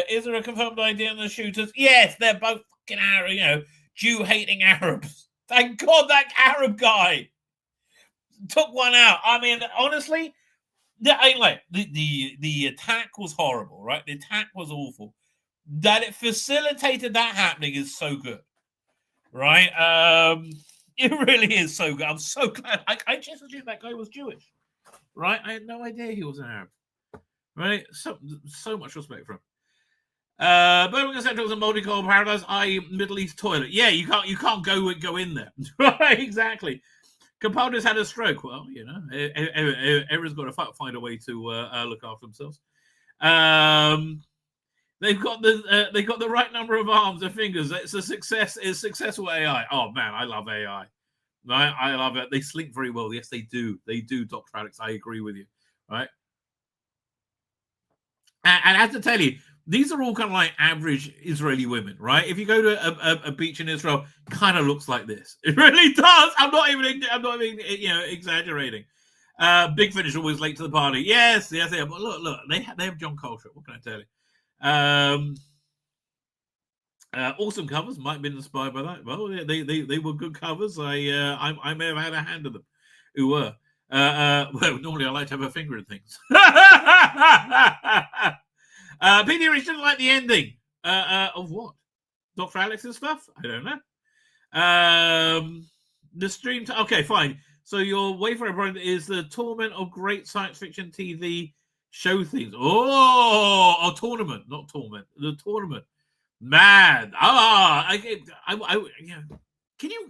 Is there a confirmed idea on the shooters? Yes, they're both fucking Arab, Jew-hating Arabs. Thank God that Arab guy took one out. I mean, honestly, the attack was horrible, right? The attack was awful. That it facilitated that happening is so good, right? It really is so good. I'm so glad. I just assumed that guy was Jewish, right? I had no idea he was an Arab, right? So much respect for him. Birmingham Central is a multicolor paradise, i.e. Middle East toilet. Yeah, you can't go in there, right? Exactly. Compadres had a stroke. Well, everyone's got to find a way to look after themselves. They've got the right number of arms and fingers. It's a success. It's successful AI. Oh man, I love AI. Right, I love it. They sleep very well. Yes, they do. They do, Dr. Alex. I agree with you. Right, and I have to tell you, these are all kind of like average Israeli women, right? If you go to a beach in Israel, kind of looks like this. It really does. I'm not even exaggerating. Big Finish always late to the party. Yes. But look, they have John Coltrane. What can I tell you? Awesome covers. Might have been inspired by that. Well, they were good covers. I may have had a hand in them. Who were? Well, normally I like to have a finger in things. PD Rich didn't like the ending. Of what? Dr. Alex's stuff? I don't know. The stream... okay, fine. So your Wayfarer brand is the Torment of Great Science Fiction TV show themes. Oh, tournament, not torment. The tournament. Man. Can you...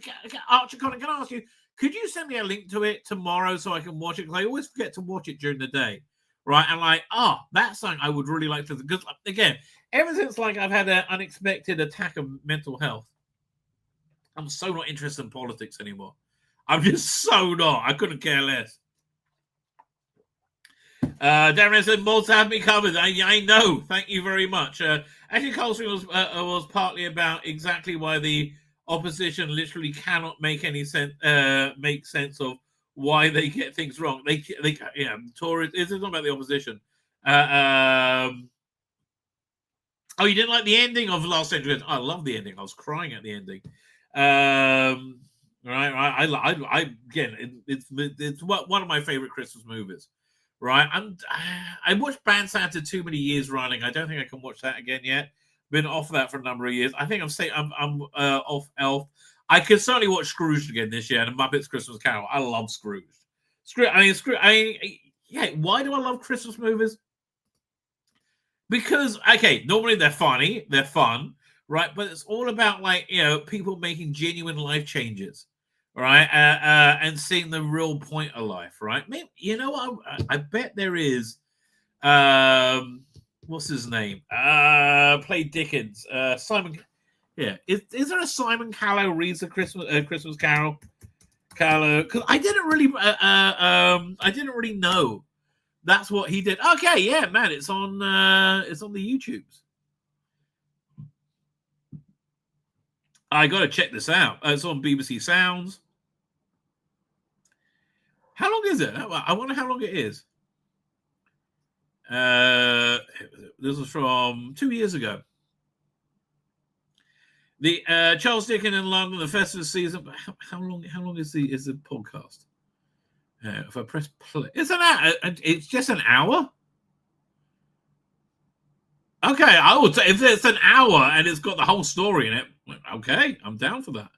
Archer Connor, can I ask you, could you send me a link to it tomorrow so I can watch it? Because I always forget to watch it during the day. Right, and that's something I would really like to, because again, ever since I've had an unexpected attack of mental health, I'm so not interested in politics anymore. I'm just so not. I couldn't care less. Darren said, "Mods have me covered." I know. Thank you very much. Actually, Coltrane was partly about exactly why the opposition literally cannot make any sense. Make sense of why they get things wrong. Tories. This is not about the opposition. Oh, you didn't like the ending of Last Century? I love the ending. I was crying at the ending. Right. It's one of my favorite Christmas movies. Right. I watched Band Santa too many years running. I don't think I can watch that again yet. Been off that for a number of years. I think I'm off Elf. I could certainly watch Scrooge again this year and Muppets Christmas Carol. I love Scrooge. Why do I love Christmas movies? Because, okay, normally they're funny, they're fun, right? But it's all about, people making genuine life changes, right? And seeing the real point of life, right? Maybe, I bet there is, what's his name? Played Dickens, Simon... Yeah, is there a Simon Callow reads a Christmas Carol? Because I didn't really know that's what he did. Okay, yeah, man, it's on the YouTubes. I got to check this out. It's on BBC Sounds. How long is it? I wonder how long it is. This was from 2 years ago. The Charles Dickens in London, the festive season. How long is the podcast? If I press play, it's just an hour. Okay, I would say if it's an hour and it's got the whole story in it. Okay, I'm down for that.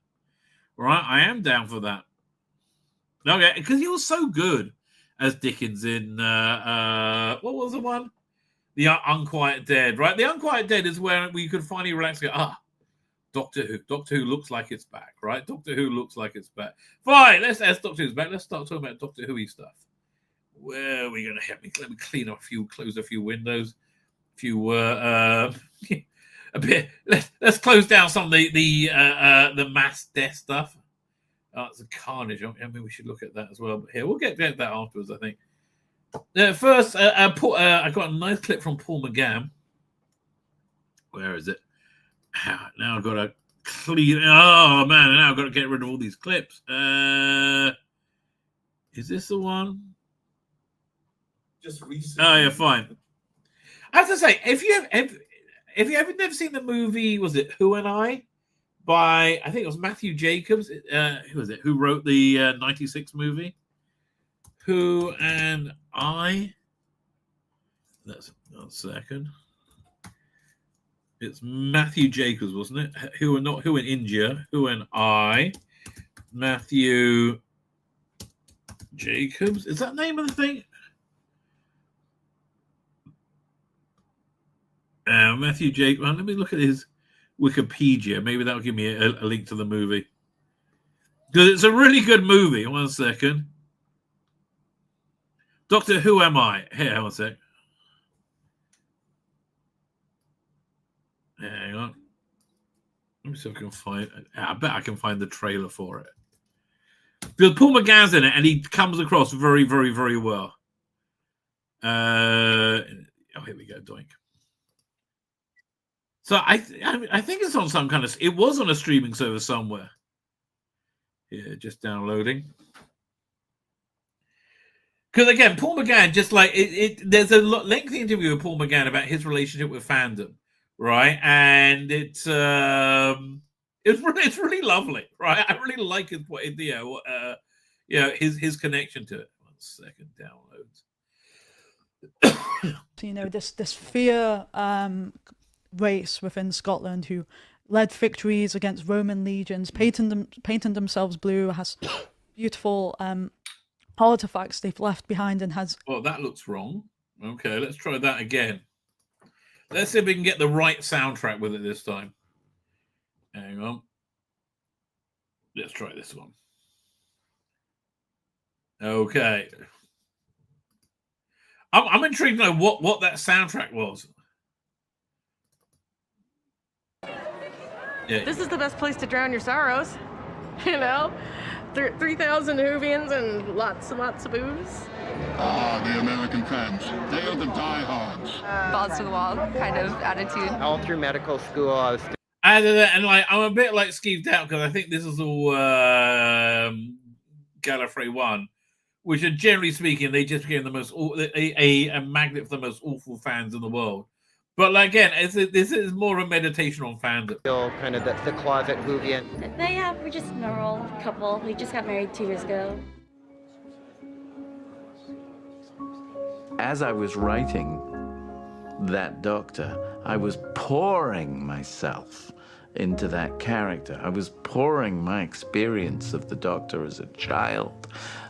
Right, I am down for that. Okay, because he was so good as Dickens in what was the one? The Unquiet Dead. Right, the Unquiet Dead is where we could finally relax. And go, Doctor Who looks like it's back, right? Doctor Who looks like it's back. Fine, let's Doctor Who's back. Let's start talking about Doctor Who-y stuff. Where are we going to help me? Let me close a few windows. A bit. Let's close down some of the mass death stuff. It's a carnage. I mean, we should look at that as well. But here, we'll get that afterwards, I think. First, I got a nice clip from Paul McGann. Where is it? Now I've got to clean. Oh man, now I've got to get rid of all these clips. Is this the one? Just recently. Oh yeah, fine. I have to say, if you have never seen the movie, was it Who and I? By I think it was Matthew Jacobs. Who was it? Who wrote the '96 movie? Who and I? That's one second. It's Matthew Jacobs, wasn't it? Who and not Who in India? Who and I? Matthew Jacobs. Is that the name of the thing? Matthew Jacobs. Well, let me look at his Wikipedia. Maybe that'll give me a link to the movie. Because it's a really good movie. One second. Doctor Who Am I? Here, one sec. Hang on. Let me see if I can find it. I bet I can find the trailer for it. Because Paul McGann's in it, and he comes across very, very, very well. Oh, here we go, doink. So I think it's on some kind of. It was on a streaming service somewhere. Yeah, just downloading. Because again, Paul McGann, just like there's a lengthy interview with Paul McGann about his relationship with fandom, right? And it's really lovely, right? I really like his his connection to it. 1 second, downloads. You know, this fear race within Scotland who led victories against Roman legions, painted themselves blue, has beautiful artifacts they've left behind, and has. Well, that looks wrong. Okay, let's try that again. Let's see if we can get the right soundtrack with it this time. Hang on. Let's try this one. Okay. I'm intrigued to know what that soundtrack was. Yeah. This is the best place to drown your sorrows. You know? 3,000 Whovians and lots and lots of booze. Ah, the American fans. They are the diehards. Balls to the wall kind of attitude. All through medical school, I was. And like I'm a bit like skeeved out because I think this is all Gallifrey 1, which are generally speaking they just became the most a magnet for the most awful fans in the world. But like, again, this is more a meditation on fandom. Still kind of the closet Whovian. We're just a normal couple. We just got married 2 years ago. As I was writing that Doctor, I was pouring myself into that character. I was pouring my experience of the Doctor as a child,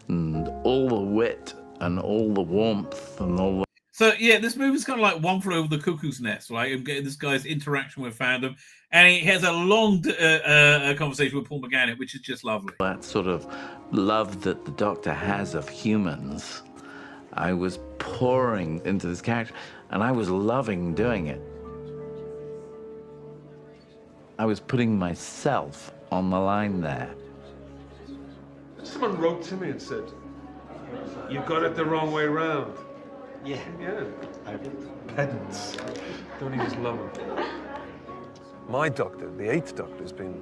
and all the wit and all the warmth and all the... So, yeah, this movie's kind of like One Flew Over the Cuckoo's Nest, right? I'm getting this guy's interaction with fandom, and he has a long conversation with Paul McGann, which is just lovely. That sort of love that the Doctor has of humans, I was pouring into this character, and I was loving doing it. I was putting myself on the line there. Someone wrote to me and said, "You got it the wrong way round." Yeah. Pedants. Don't you just love them? My Doctor, the 8th Doctor, has been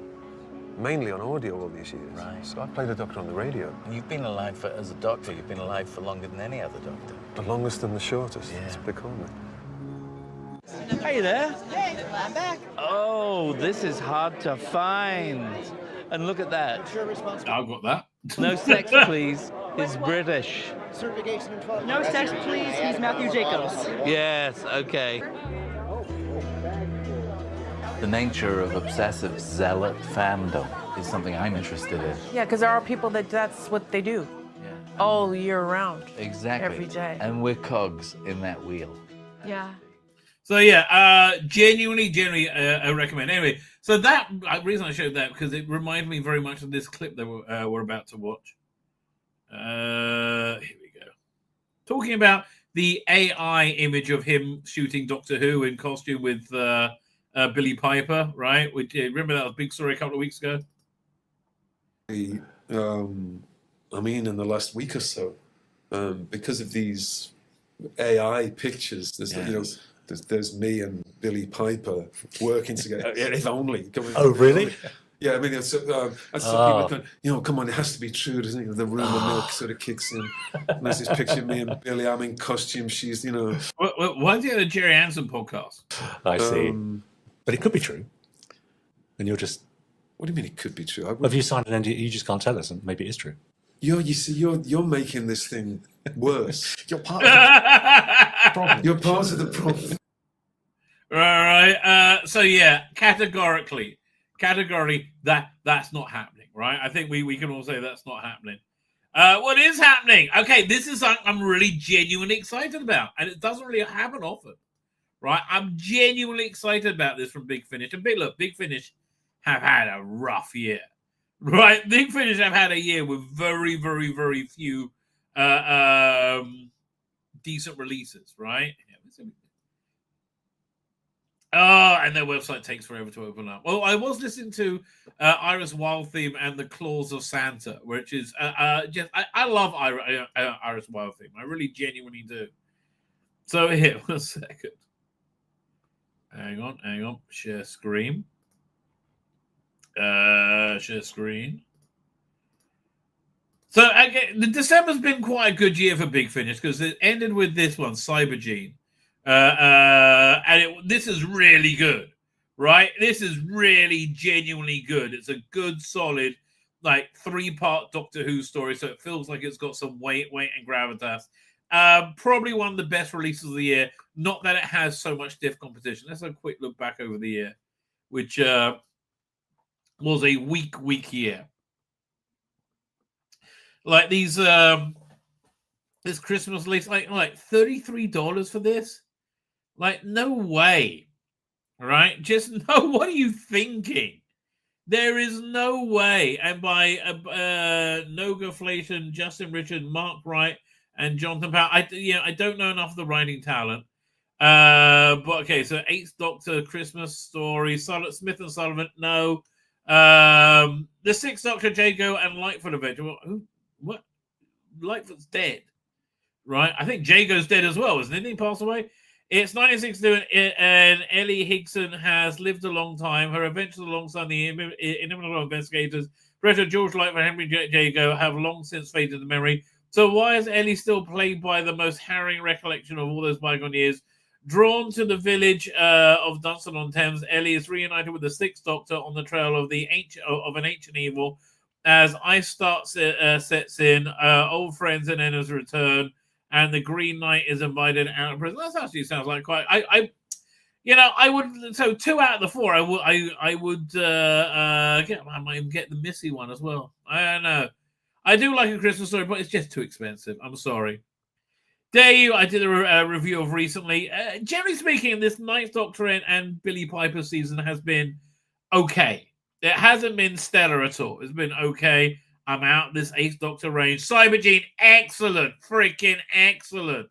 mainly on audio all these years. Right. So I play the Doctor on the radio. And you've been alive as a Doctor, you've been alive for longer than any other Doctor. The longest and the shortest. Yeah. That's what they call me. Hey there. Hey, I'm back. Oh, this is hard to find. And look at that. I've got that. No sex, please. He's British. Certification in 12. No sex, please. He's Matthew Jacobs. Yes, okay. The nature of obsessive zealot fandom is something I'm interested in. Yeah, because there are people that's what they do. Yeah. All year round. Exactly. Every day. And we're cogs in that wheel. Yeah. So yeah, genuinely, I recommend. Anyway, so that reason I showed that because it reminded me very much of this clip that we're about to watch. Here we go. Talking about the AI image of him shooting Doctor Who in costume with Billy Piper, right? Remember that was a big story a couple of weeks ago? I mean, in the last week or so, because of these AI pictures, there's Yes. there's me and Billy Piper working together. If only. Oh, really? Yeah, I mean, that's some people going, you know, come on, it has to be true, doesn't it? The rumour milk sort of kicks in. And there's this picture of me and Billy, I'm in costume, she's, you know. Why do you have a Jerry Hansen podcast? I see. But it could be true. And you're just... What do you mean it could be true? Have you signed an NDA? You just can't tell us, and maybe it is true. You see, you're making this thing worse. You're part of the problem. You're part of the problem. Right. So yeah, categorically, that's not happening, right? I think we can all say that's not happening. What is happening? Okay, this is something I'm really genuinely excited about, and it doesn't really happen often, right? I'm genuinely excited about this from Big Finish. And Big Finish have had a rough year, right? Big Finish have had a year with very, very, very few decent releases, right? Oh, and their website takes forever to open up. Well, I was listening to Iris Wild Theme and the Claws of Santa, which is just I love Iris Wild Theme. I really genuinely do. So here, 1 second. Hang on. Share screen. Share screen. So again, the December's been quite a good year for Big Finish because it ended with this one, Cybergene. And this is really good, right? This is really genuinely good. It's a good, solid, like 3-part Doctor Who story, so it feels like it's got some weight and gravitas. Probably one of the best releases of the year. Not that it has so much stiff competition. Let's have a quick look back over the year, which was a weak year. Like these, this Christmas release, like $33 for this. Like, no way, right? Just no. What are you thinking? There is no way. And by Nogaflation, Justin Richard, Mark Wright, and Jonathan Powell, I don't know enough of the writing talent. But okay, so 8th Doctor, Christmas Story, Smith and Sullivan, no. The 6th Doctor, Jago, and Lightfoot Adventure. What? Lightfoot's dead, right? I think Jago's dead as well, isn't he? Didn't he pass away? It's 1962, and Ellie Higson has lived a long time. Her adventures alongside the inimitable investigators, Professor George Lightfoot and Henry Jago, have long since faded into memory. So why is Ellie still plagued by the most harrowing recollection of all those bygone years? Drawn to the village of Dunstable-on-Thames, Ellie is reunited with the 6th Doctor on the trail of an ancient evil. As ice sets in, old friends and enemies return, and the Green Knight is invited out of prison. That actually sounds like quite. I would. So 2 out of the 4, I would get. I might even get the Missy one as well. I don't know. I do like A Christmas Story, but it's just too expensive. I'm sorry. Dare you? I did a review of recently. Generally speaking, this 9th Doctor and Billy Piper season has been okay. It hasn't been stellar at all. It's been okay. I'm out this 8th Doctor range. Cybergene, excellent. Freaking excellent.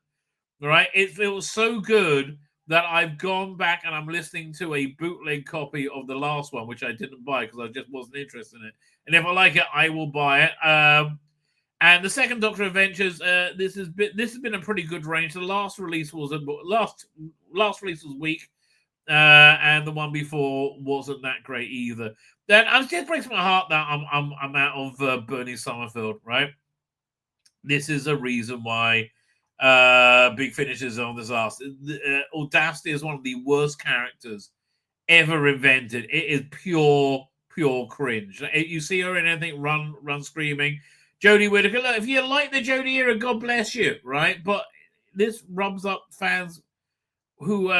All right? It was so good that I've gone back and I'm listening to a bootleg copy of the last one, which I didn't buy because I just wasn't interested in it. And if I like it, I will buy it. And the 2nd Doctor Adventures, this has been a pretty good range. The last release was last release was weak. And the one before wasn't that great either. Then it just breaks my heart that I'm out of Bernie Summerfield, right? This is a reason why Big Finish is on this ass. Audacity is one of the worst characters ever invented. It is pure cringe. You see her in anything, run screaming. Jodie Whittaker, look, if you like the Jodie era, God bless you, right? But this rubs up fans who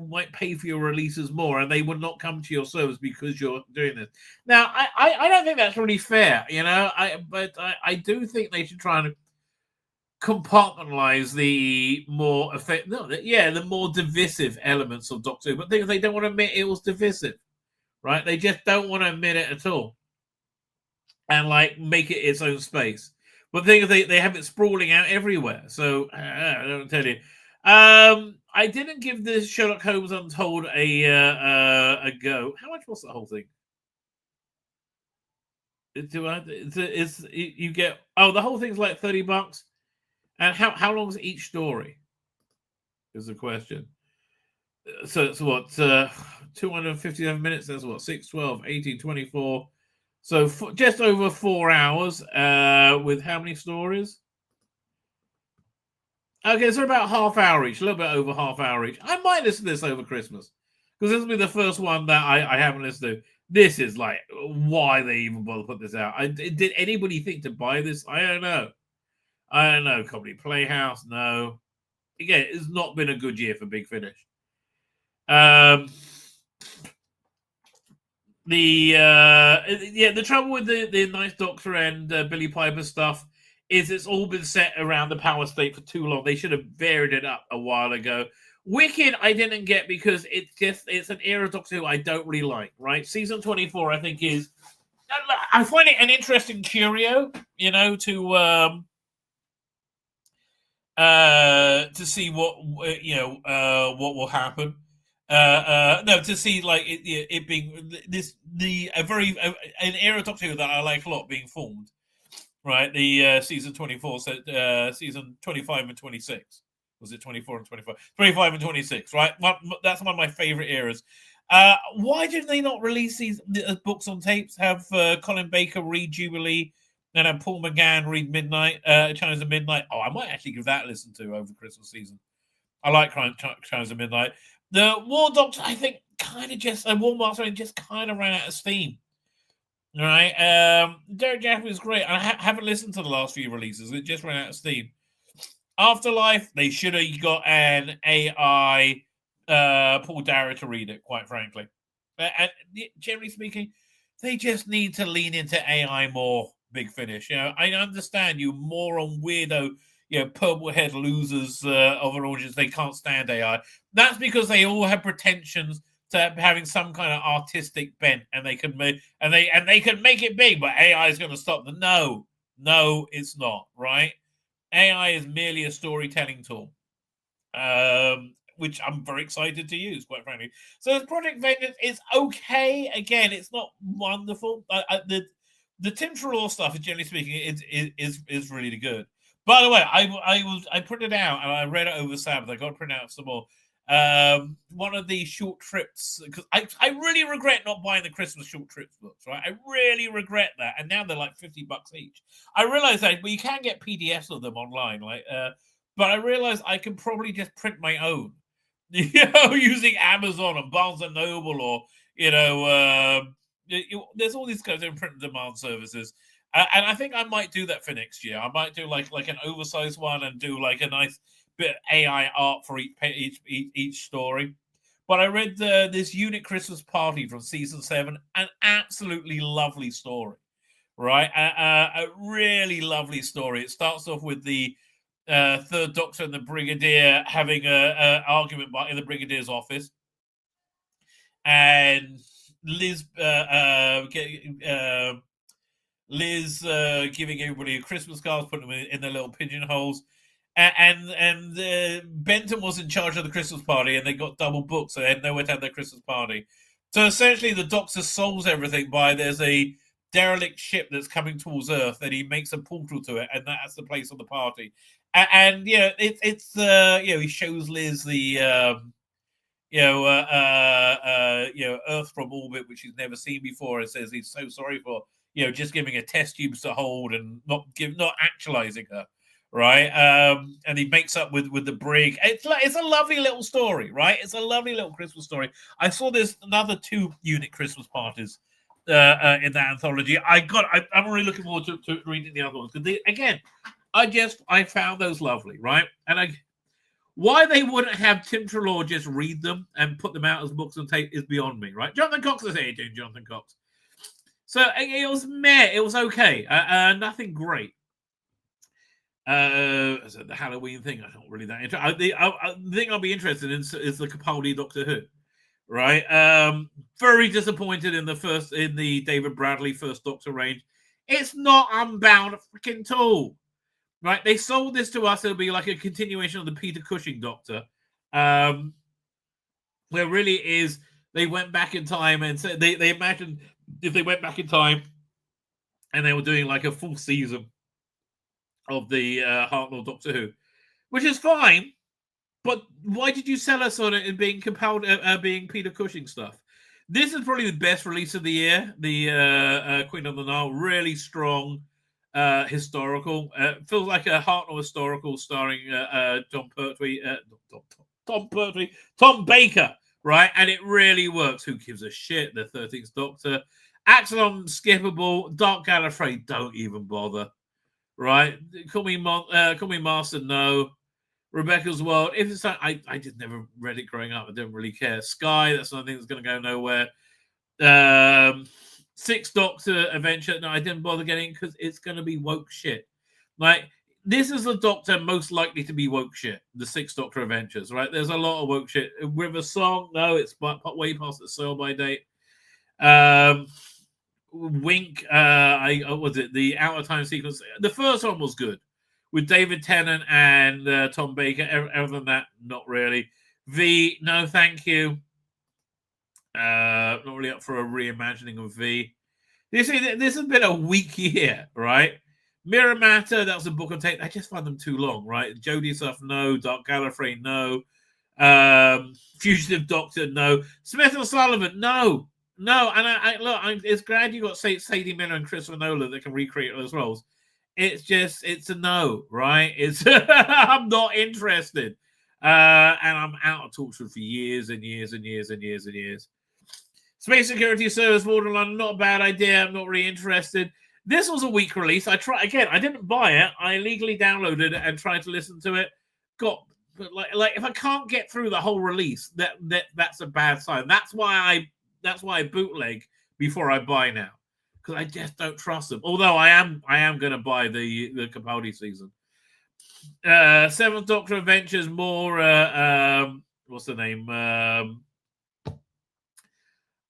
might pay for your releases more, and they would not come to your service because you're doing this. Now, I don't think that's really fair, you know. But I do think they should try and compartmentalize the more the more divisive elements of Doctor Who. But they don't want to admit it was divisive, right? They just don't want to admit it at all, and like make it its own space. But the thing is, they have it sprawling out everywhere. So I don't tell you. I didn't give this Sherlock Holmes Untold a go. How much was the whole thing? You get the whole thing's like $30, and how long is each story? Is the question. So it's what, 257 minutes? That's what, 6, 12, 18, 24. So just over 4 hours with how many stories? Okay, so about half hour each, a little bit over half hour each. I might listen to this over Christmas because this will be the first one that I haven't listened to. This is like, why they even bother put this out? Did anybody think to buy this? I don't know. Comedy Playhouse, no. Again, it's not been a good year for Big Finish. The trouble with the Nice Doctor and Billy Piper stuff is it's all been set around the power state for too long. They should have varied it up a while ago. Wicked, I didn't get because it's an era of Doctor Who I don't really like. Right, season 24, I think is. I find it an interesting curio, to see what will happen. No, to see like it being an era of Doctor Who that I like a lot being formed, right? The season 24, so season 25 and 26. Was it 24 and 25? 25 and 26, right? That's one of my favorite eras. Why did they not release these books on tapes? Have Colin Baker read Jubilee and have Paul McGann read Midnight, Chimes of Midnight? Oh, I might actually give that a listen to over the Christmas season. I like Chimes of Midnight. The War Doctor, I think, War Master just kind of ran out of steam. Right? Derek Jaffe was great. I haven't listened to the last few releases. It just ran out of steam. Afterlife, they should have got an AI Paul Darrow to read it, quite frankly. And generally speaking, they just need to lean into AI more, Big Finish. I understand you moron weirdo, purple head losers of an audience, they can't stand AI. That's because they all have pretensions to having some kind of artistic bent, and they can make it big, but AI is going to stop them. No, it's not, right? AI is merely a storytelling tool, which I'm very excited to use, quite frankly. So Project Vengeance is okay. Again, it's not wonderful. The Tim Trelaw stuff, generally speaking, is really good. By the way, I printed out and I read it over Sabbath. I got to print out some more. One of the short trips, because I really regret not buying the Christmas short trips books, right? I really regret that, and now they're like $50 each. I realize that, but you can get PDFs of them online, but I realize I can probably just print my own, using Amazon and Barnes and Noble, or there's all these kinds of print and demand services, and I think I might do that for next year. I might do like an oversized one and do like a nice bit of AI art for each story. But I read this Unit Christmas Party from season 7, an absolutely lovely story, right? A really lovely story. It starts off with the Third Doctor and the Brigadier having an argument in the Brigadier's office, and Liz giving everybody Christmas cards, putting them in their little pigeonholes. And Benton was in charge of the Christmas party, and they got double booked, so they had nowhere to have their Christmas party. So essentially, the Doctor solves everything by there's a derelict ship that's coming towards Earth, and he makes a portal to it, and that's the place of the party. And he shows Liz the Earth from orbit, which he's never seen before, and says he's so sorry for just giving a test tubes to hold and not actualizing her. Right, and he makes up with the brig. It's a lovely little story, right? It's a lovely little Christmas story. I saw there's another 2 Unit Christmas parties in that anthology. I'm really looking forward to reading the other ones, because again, I found those lovely, right? And why they wouldn't have Tim Trelaw just read them and put them out as books and tape is beyond me, right? Jonathan Cox is here doing Jonathan Cox. So it was meh. It was okay. Nothing great. The Halloween thing, I'm not really that interested. The thing I'll be interested in is the Capaldi Doctor Who, right? Very disappointed in the David Bradley First Doctor range. It's not Unbound freaking all, right? They sold this to us. It'll be like a continuation of the Peter Cushing Doctor, where really is they went back in time and said they imagined if they went back in time and they were doing like a full season of the Hartnell Doctor Who, which is fine, But why did you sell us on it and being compelled, being Peter Cushing stuff? This is probably the best release of the year. The Queen of the Nile, really strong, historical. Feels like a Hartnell historical starring Tom Baker, right? And it really works. Who gives a shit? The 13th Doctor. Axelon, skippable. Dark Gallifrey, don't even bother, right? Call me Master, no. Rebecca's World. If it's like, I just never read it growing up. I didn't really care. Sky, that's something that's going to go nowhere. Sixth Doctor Adventure. No, I didn't bother getting because it's going to be woke shit. Like, this is the Doctor most likely to be woke shit. The Sixth Doctor Adventures, right? There's a lot of woke shit. River Song, no, it's way past the sell-by date. Wink, was it the Out of Time sequence? The first one was good with David Tennant and Tom Baker. Other than that, not really. V, no, thank you. Not really up for a reimagining of V. You see, this has been a weak year, right? Mirror Matter, that was a book of tape. I just find them too long, right? Jodie stuff, no. Dark Gallifrey, no. Fugitive Doctor, no. Smith and Sullivan, no. No, and it's glad you got Sadie Miller and Christopher Nolan that can recreate those roles. It's a no, right? It's I'm not interested. And I'm out of Torchwood for years and years and years and years and years. Space Security Service, Borderline, not a bad idea. I'm not really interested. This was a weak release. I didn't buy it. I illegally downloaded it and tried to listen to it. Like if I can't get through the whole release, that's a bad sign. That's why I bootleg before I buy now, because I just don't trust them. Although I am going to buy the Capaldi season. Seventh Doctor Adventures, more. What's the name?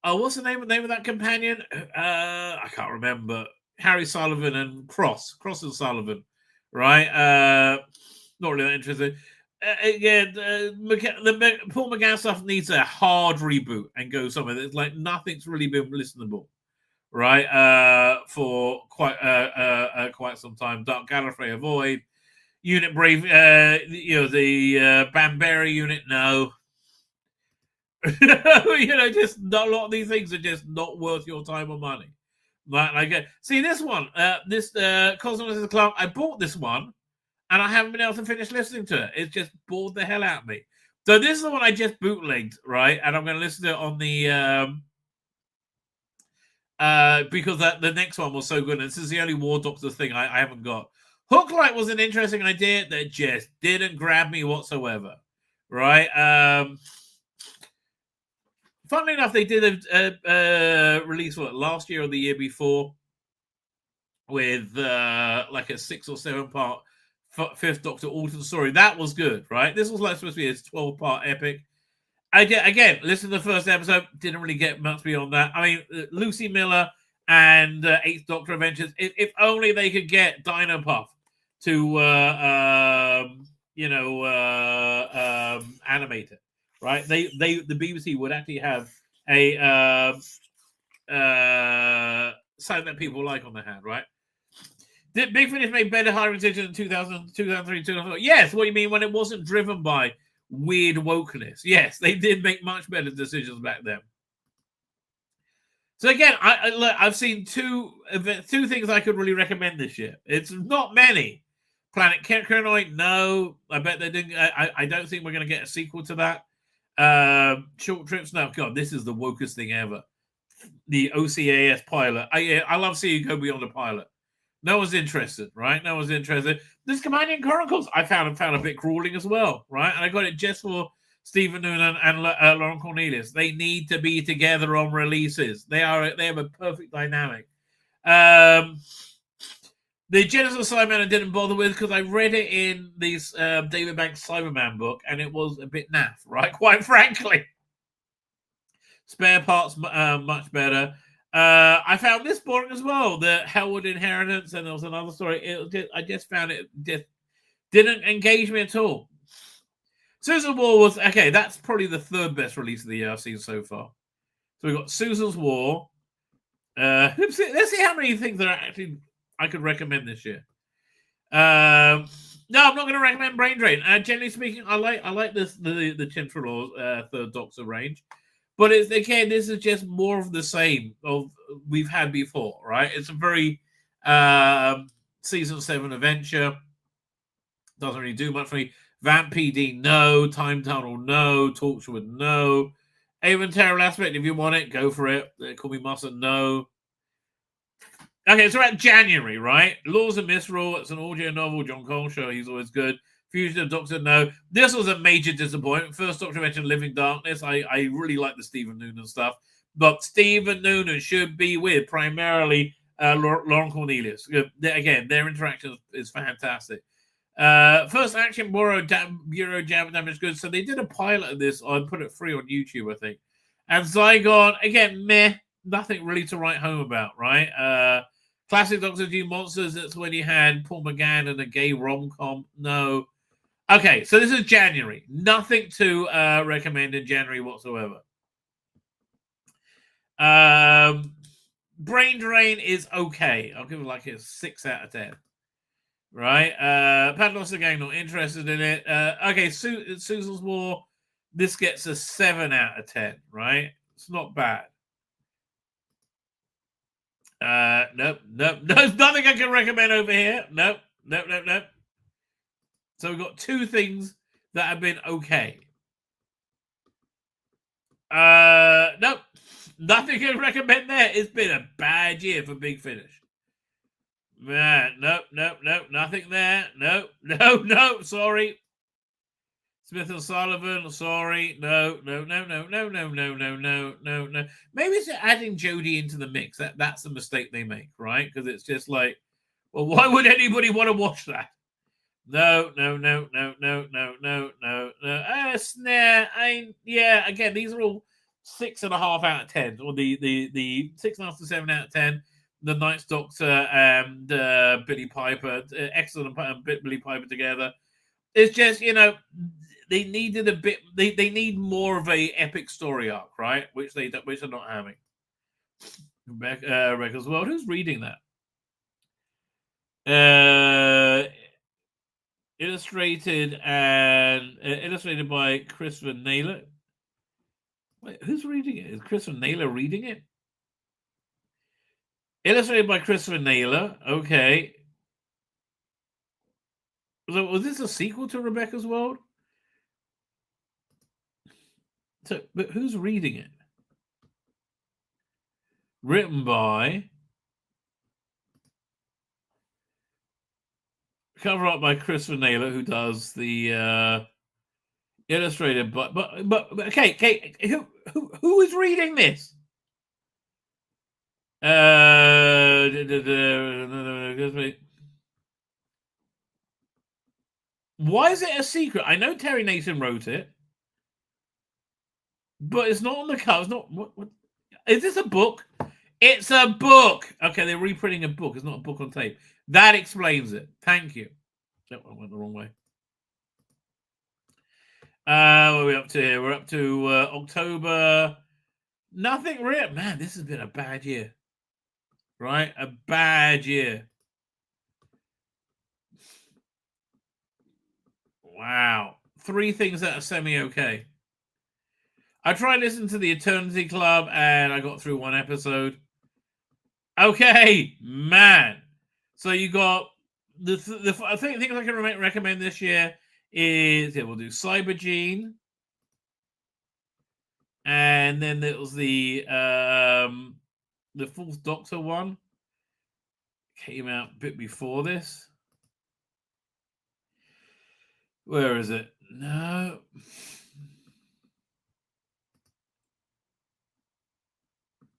What's the name of that companion? I can't remember. Harry Sullivan and Cross and Sullivan, right? Not really that interested. The Paul McGann stuff needs a hard reboot and go somewhere. It's like nothing's really been listenable, right? For quite some time. Dark Gallifrey, avoid. Unit Brave, the Banbury unit, no. Just not a lot of these things are just not worth your time or money. Like, see this one, this Cosmos Club. I bought this one, and I haven't been able to finish listening to it. It's just bored the hell out of me. So this is the one I just bootlegged, right? And I'm going to listen to it on the because the next one was so good. And this is the only War Doctor thing I haven't got. Hooklight was an interesting idea that just didn't grab me whatsoever, right? Funnily enough, they did a release last year or the year before with like a 6 or 7 part Fifth Doctor alternate story. That was good, right? This was like supposed to be a 12-part epic. Again, listen to the first episode. Didn't really get much beyond that. I mean, Lucy Miller and Eighth Doctor Adventures. If only they could get Dino Puff to animate it, right? The BBC would actually have a something that people like on their hand, right? Did Big Finish make better hiring decisions in 2003, 2004? Yes. What do you mean when it wasn't driven by weird wokeness? Yes, they did make much better decisions back then. So again, I've seen two things I could really recommend this year. It's not many. Planet Kernoid, no. I bet they didn't. I don't think we're going to get a sequel to that. Short Trips, no. God, this is the wokest thing ever. The OCAS pilot. I love seeing you go beyond the pilot. No one's interested, right? No one's interested. This Companion Chronicles, I found a bit grueling as well, right? And I got it just for Stephen Noonan and Lauren Cornelius. They need to be together on releases. They have a perfect dynamic. The Genesis Cyberman I didn't bother with because I read it in this David Banks Cyberman book, and it was a bit naff, right? Quite frankly. Spare Parts, much better. I found this boring as well. The Hellwood Inheritance, and there was another story. I just found it just didn't engage me at all. Susan's War was okay. That's probably the third best release of the year I've seen so far. So we got Susan's War. Let's see how many things that are actually I could recommend this year. No, I'm not going to recommend Brain Drain. Generally speaking, I like this the Central Third Doctor range, but it's again, this is just more of the same of we've had before, right? It's a very season 7 adventure. Doesn't really do much for me. Vamp PD, no. Time Tunnel, no. Torchwood, no. Even Terrible Aspect, if you want it, go for it. Call Me Mustard, no. Okay, it's about January, right? Laws of Misrule, it's an audio novel. John Cole show, he's always good. Fugitive Doctor, no. This was a major disappointment. First Doctor mentioned Living Darkness. I really like the Stephen Noonan stuff. But Stephen Noonan should be with primarily Lauren Cornelius. Again, their interaction is fantastic. First Action Bureau Jam Damage Goods. So they did a pilot of this. I put it free on YouTube, I think. And Zygon, again, meh. Nothing really to write home about, right? Classic Doctor Who Monsters, that's when you had Paul McGann and a gay rom-com. No. Okay, so this is January. Nothing to recommend in January whatsoever. Brain Drain is okay. I'll give it like a 6 out of 10. Right? Padlos again, not interested in it. Okay, Susan's War, this gets a 7 out of 10, right? It's not bad. Nope. There's nothing I can recommend over here. Nope. So we've got 2 things that have been okay. Nope. Nothing I can recommend there. It's been a bad year for Big Finish. Man, nope. Nothing there. Nope. Sorry. Smith and Sullivan, sorry. No. Maybe it's adding Jodie into the mix. That's the mistake they make, right? Because it's just like, well, why would anybody want to watch that? No. Snare. Yeah, again, these are all 6.5 out of 10, or the 6.5 to 7 out of 10. The Ninth Doctor and Billy Piper, excellent, Billy Piper together. It's just, they needed a bit. They need more of a epic story arc, right? Which they're not having. Records World. Who's reading that? Illustrated by Christopher Naylor. Wait, who's reading it? Is Christopher Naylor reading it? Illustrated by Christopher Naylor. Okay. So was this a sequel to Rebecca's World? So, but who's reading it? Written by, cover up by Christopher Naylor, who does the illustrated. But okay, who is reading this? Why is it a secret? I know Terry Nathan wrote it, but it's not on the cover. It's not. What is this, a book? It's a book. Okay, they're reprinting a book. It's not a book on tape. That explains it. Thank you. Oh, I went the wrong way. What are we up to here? We're up to October. Nothing real. Man, this has been a bad year. Right? A bad year. Wow. 3 things that are semi-okay. I tried listening to the Eternity Club and I got through 1 episode. Okay, man. So you got the things I can recommend this year is, we'll do Cybergene. And then there was the 4th Doctor one. Came out a bit before this. Where is it? No.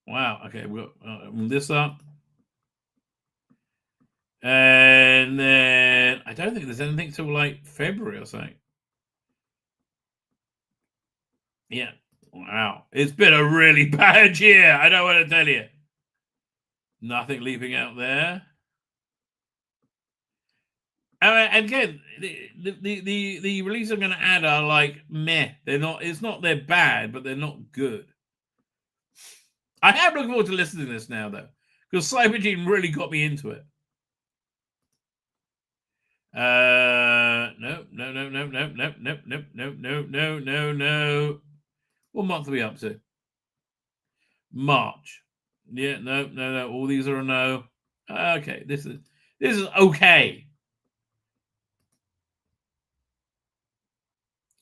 Wow. Okay, we'll this up. And then I don't think there's anything till like February or something. Yeah. Wow. It's been a really bad year. I don't want to tell you. Nothing leaping out there. And again, the releases I'm going to add are like meh. They're not. It's not they're bad, but they're not good. I am looking forward to listening to this now, though, because Cybergene really got me into it. No. What month are we up to? March. Yeah, no. All these are a no. Okay, this is okay.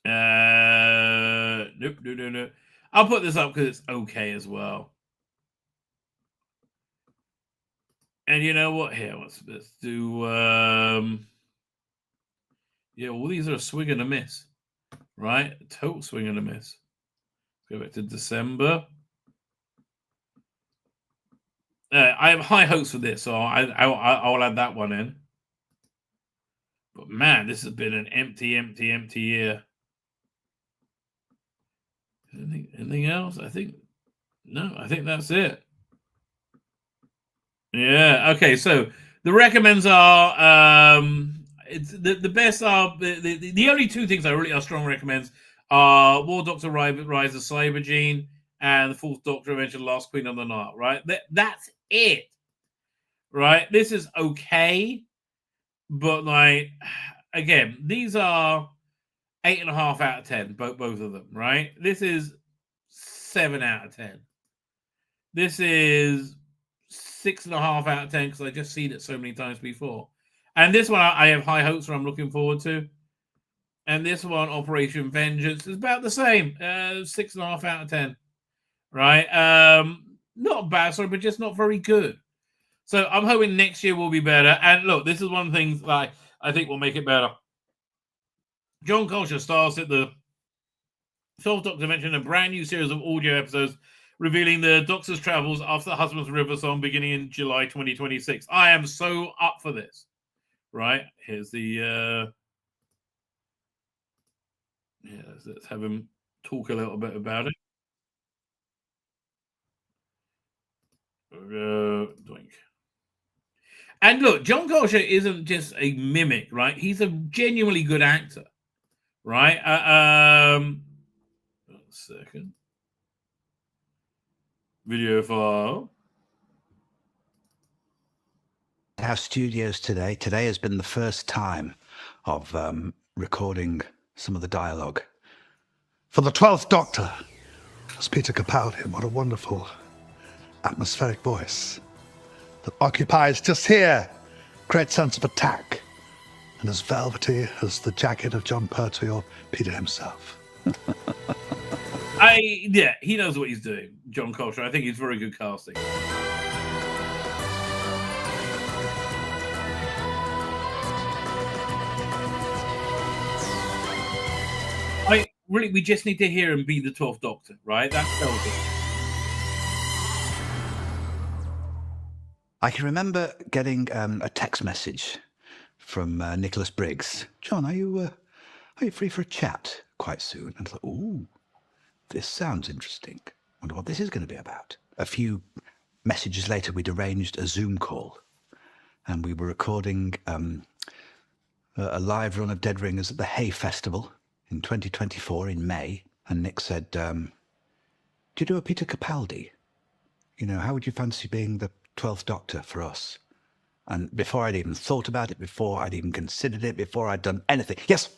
Nope, no. I'll put this up because it's okay as well. And you know what? Here, let's do. Yeah, all these are a swing and a miss, right? A total swing and a miss. Go back to December. I have high hopes for this, so I'll add that one in. But man, this has been an empty year. Anything else? I think that's it. Yeah. Okay. So the recommends are it's the best are the only two things I really are strong recommends are War Doctor Rise of Cybergene and the Fourth Doctor Adventure Last Queen on the Nile. Right. That's it. Right. This is okay, but like again, these are 8.5 out of 10, both of them. Right. This is 7 out of 10. This is 6.5 out of 10 because I just seen it so many times before. And this one I have high hopes for. I'm looking forward to. And this one, Operation Vengeance, is about the same. 6.5 out of 10. Right? Not bad, sorry, but just not very good. So I'm hoping next year will be better. And look, this is one of the things that I think will make it better. John Culture stars at the 12th Doctor mentioned a brand new series of audio episodes revealing the Doctor's travels after the Husband's River song beginning in July 2026. I am so up for this. Right? Here's the... let's have him talk a little bit about it. Doink. And look, John Culture isn't just a mimic, right? He's a genuinely good actor. Right? 1 second. Video file. Our studios today. Today has been the first time of recording some of the dialogue. For the 12th Doctor, as Peter Capaldi, what a wonderful atmospheric voice that occupies just here great sense of attack, and as velvety as the jacket of John Pertwee or Peter himself. He knows what he's doing, John Culture. I think he's very good casting. We just need to hear him be the 12th Doctor, right? That's velvet. I can remember getting a text message from Nicholas Briggs. John, are you free for a chat quite soon? And I thought, ooh, this sounds interesting. Wonder what this is going to be about. A few messages later, we'd arranged a Zoom call, and we were recording a live run of Dead Ringers at the Hay Festival in 2024 in May. And Nick said, do you do a Peter Capaldi? You know, how would you fancy being the 12th Doctor for us? And before I'd even thought about it, before I'd even considered it, before I'd done anything. Yes.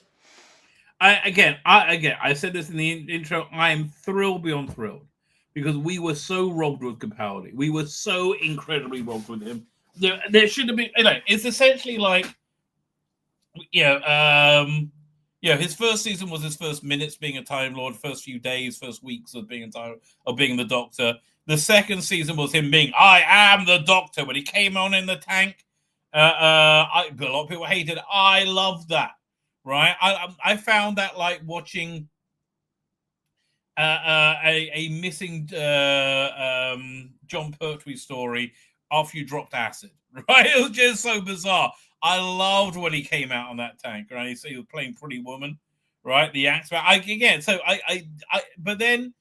I said this in the intro. I am thrilled beyond thrilled because we were so robbed with Capaldi. We were so incredibly robbed with him. There should have been. It's essentially like, his first season was his first minutes being a Time Lord, first few days, first weeks of being the Doctor. The second season was him being, I am the Doctor. When he came on in the tank, a lot of people hated it. I loved that. Right, I found that like watching a missing John Pertwee story after you dropped acid. Right, it was just so bizarre. I loved when he came out on that tank. Right, so he was playing Pretty Woman. Right, the actor. But then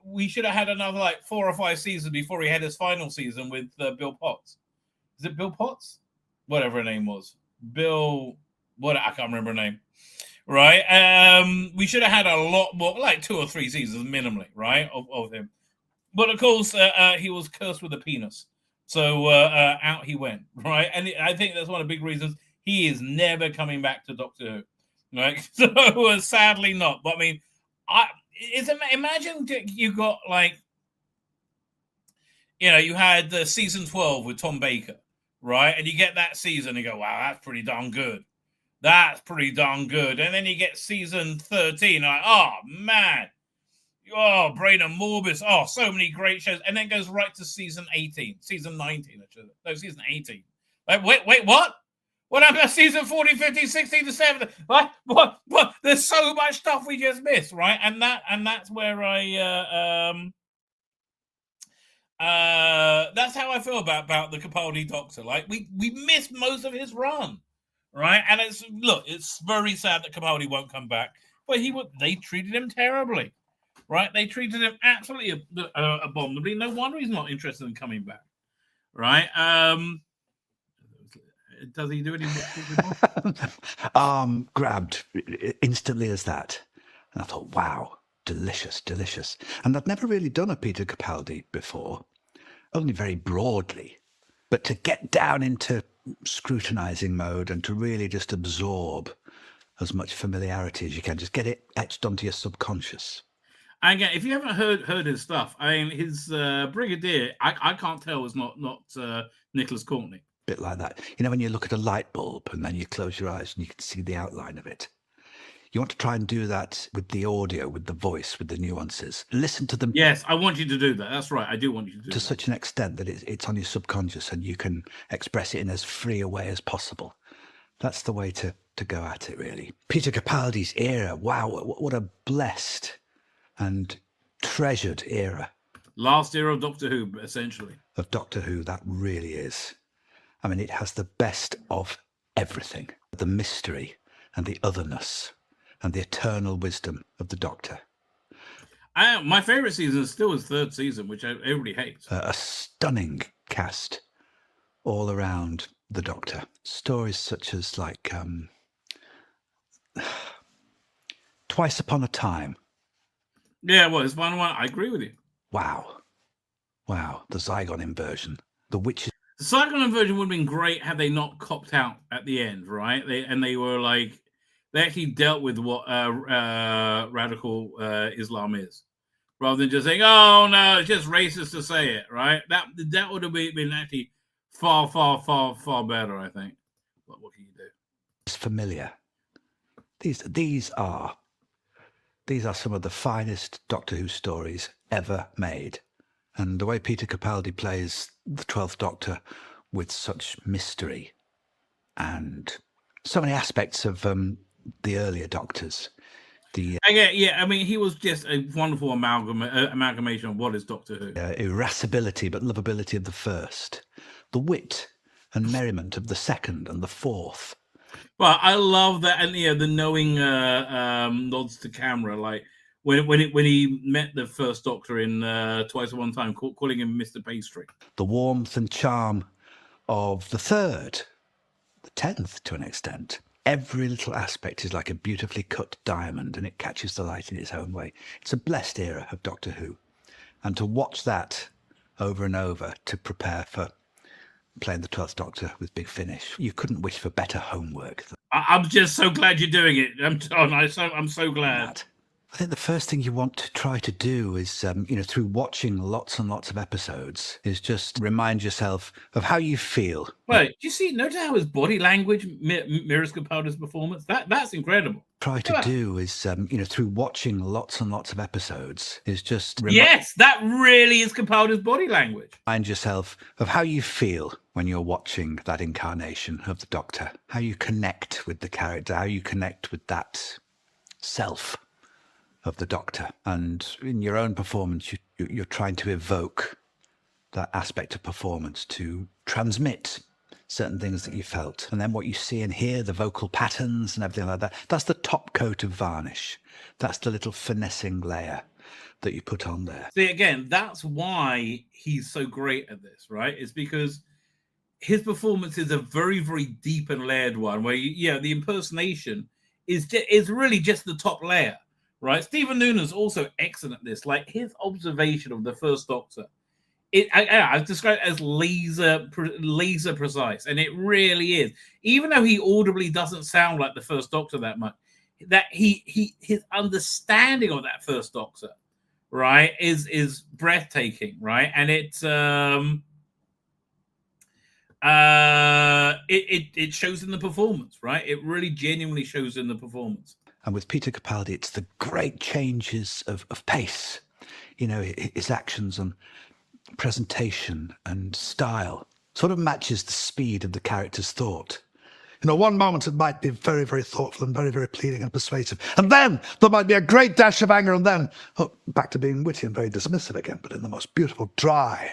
we should have had another like 4 or 5 seasons before he had his final season with Bill Potts. Is it Bill Potts? Whatever her name was, Bill. I can't remember her name. Right? We should have had a lot more, like 2 or 3 seasons minimally, right, of him. But of course, he was cursed with a penis. So out he went, right? And I think that's one of the big reasons he is never coming back to Doctor Who. Right? So sadly not. But I mean, imagine you got like, you know, you had season 12 with Tom Baker, right? And you get that season and you go, wow, that's pretty darn good. That's pretty darn good. And then you get season 13, like, oh, man. Oh, Brain and Morbus. Oh, so many great shows. And then it goes right to season 18, season 19, actually. No, season 18. Like, wait, what? What happened to season 14, 15, 16 to 17? What? There's so much stuff we just missed, right? And that's where that's how I feel about the Capaldi Doctor. Like, we missed most of his run, right? And it's very sad that Capaldi won't come back. But they treated him terribly, right? They treated him absolutely abominably. No wonder he's not interested in coming back, right? Does he do any more? Arm grabbed instantly as that. And I thought, wow, delicious. And I'd never really done a Peter Capaldi before, only very broadly. But to get down into scrutinizing mode and to really just absorb as much familiarity as you can, just get it etched onto your subconscious. And again, if you haven't heard his stuff, I mean, his Brigadier, I can't tell was not Nicholas Courtney. Bit like that. You know, when you look at a light bulb and then you close your eyes and you can see the outline of it. You want to try and do that with the audio, with the voice, with the nuances. Listen to them. Yes, I want you to do that. That's right. I do want you to do that. To such an extent that it's on your subconscious and you can express it in as free a way as possible. That's the way to go at it, really. Peter Capaldi's era. Wow, what a blessed and treasured era. Last era of Doctor Who, essentially. Of Doctor Who, that really is. I mean, it has the best of everything. The mystery and the otherness and the eternal wisdom of the Doctor. My favourite season is still his third season, which everybody hates. A stunning cast all around the Doctor. Stories such as, like, Twice Upon a Time. Yeah, well, it's one. I agree with you. Wow. The Zygon inversion. The Witches. The Zygon inversion would have been great had they not copped out at the end, right? They were like, they actually dealt with what radical Islam is, rather than just saying, "Oh no, it's just racist to say it," right? That would have been actually far better, I think. But what can you do? It's familiar. These are some of the finest Doctor Who stories ever made. And the way Peter Capaldi plays the 12th Doctor with such mystery and so many aspects of the earlier Doctors. I mean, he was just a wonderful amalgamation of what is Doctor Who. Irascibility, but lovability of the first. The wit and merriment of the second and the fourth. Well, I love that, and the knowing nods to camera, like when he met the first Doctor in Twice at One Time, calling him Mr. Pastry. The warmth and charm of the third, the 10th to an extent. Every little aspect is like a beautifully cut diamond, and it catches the light in its own way. It's a blessed era of Doctor Who, and to watch that over and over to prepare for playing the 12th Doctor with Big Finish, you couldn't wish for better homework. I'm just so glad you're doing it. I'm so glad. I think the first thing you want to try to do is, through watching lots and lots of episodes, is just remind yourself of how you feel. Well, do you see? Notice how his body language mirrors Capaldi's performance. That's incredible. Try to do is, through watching lots and lots of episodes, is just yes, that really is Capaldi's body language. Remind yourself of how you feel when you're watching that incarnation of the Doctor. How you connect with the character. How you connect with that self of the Doctor, and in your own performance you're trying to evoke that aspect of performance to transmit certain things that you felt, and then what you see and hear, the vocal patterns and everything like that, that's the top coat of varnish. That's the little finessing layer that you put on there. See, again, that's why he's so great at this, right? It's because his performance is a very, very deep and layered one, where the impersonation is really just the top layer. Right, Stephen Noonan's also excellent at this. Like, his observation of the first Doctor I've described it as laser precise, and it really is. Even though he audibly doesn't sound like the First Doctor that much, that his understanding of that First Doctor, right, is breathtaking, right, and it's it shows in the performance, right? It really genuinely shows in the performance. And with Peter Capaldi, it's the great changes of pace, his actions and presentation and style sort of matches the speed of the character's thought. One moment it might be very, very thoughtful and very, very pleading and persuasive. And then there might be a great dash of anger, and then back to being witty and very dismissive again, but in the most beautiful, dry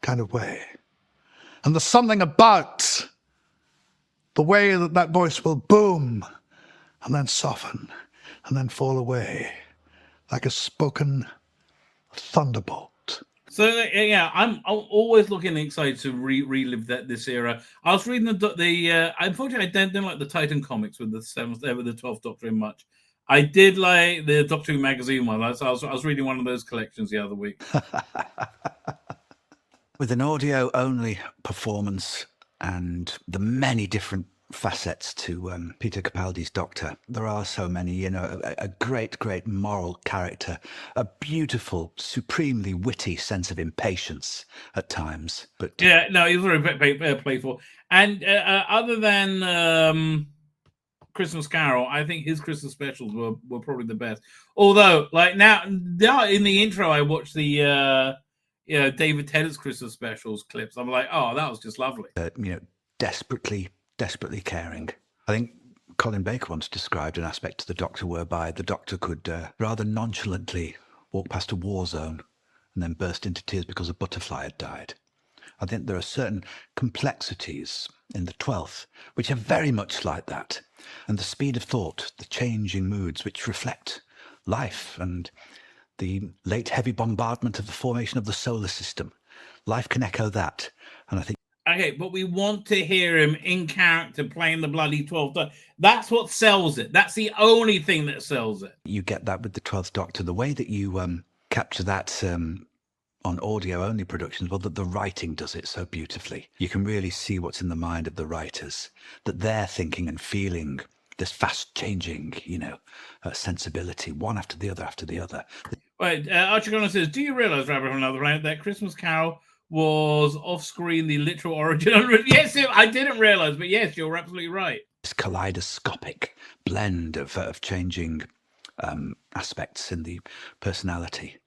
kind of way. And there's something about the way that voice will boom and then soften and then fall away like a spoken thunderbolt. So yeah, I'm always looking excited to relive this era. I was reading the unfortunately I didn't like the Titan comics with the 12th Doctor in much. I did like the Doctor Who magazine one. I was reading one of those collections the other week. With an audio-only performance and the many different facets to Peter Capaldi's Doctor, there are so many, a great, great moral character, a beautiful, supremely witty sense of impatience at times. But yeah, no, he's very playful. And other than Christmas Carol, I think his Christmas specials were probably the best. Although, like now in the intro, I watched the David Tennant's Christmas specials clips. I'm like, oh, that was just lovely. Desperately caring. I think Colin Baker once described an aspect to the Doctor whereby the Doctor could rather nonchalantly walk past a war zone and then burst into tears because a butterfly had died. I think there are certain complexities in the 12th which are very much like that. And the speed of thought, the changing moods which reflect life and the late heavy bombardment of the formation of the solar system. Life can echo that. And I think okay, but we want to hear him in character playing the bloody 12th Doctor. That's what sells it. That's the only thing that sells it. You get that with the 12th Doctor. The way that you capture that on audio-only productions, well, the writing does it so beautifully. You can really see what's in the mind of the writers, that they're thinking and feeling this fast-changing, sensibility, one after the other. Right, Archie Connor says, do you realise, Rabbi from Another Planet, that Christmas Carol was off-screen the literal origin? Yes, I didn't realise, but yes, you're absolutely right. This kaleidoscopic blend of changing aspects in the personality.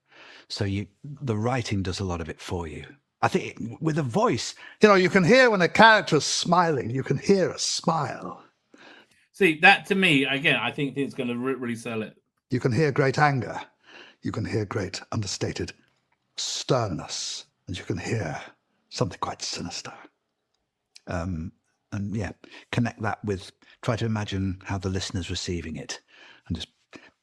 So the writing does a lot of it for you. I think with a voice, you can hear when a character is smiling, you can hear a smile. See, that to me, again, I think it's going to really sell it. You can hear great anger. You can hear great understated sternness. And you can hear something quite sinister. And yeah, connect that with, try to imagine how the listener's receiving it and just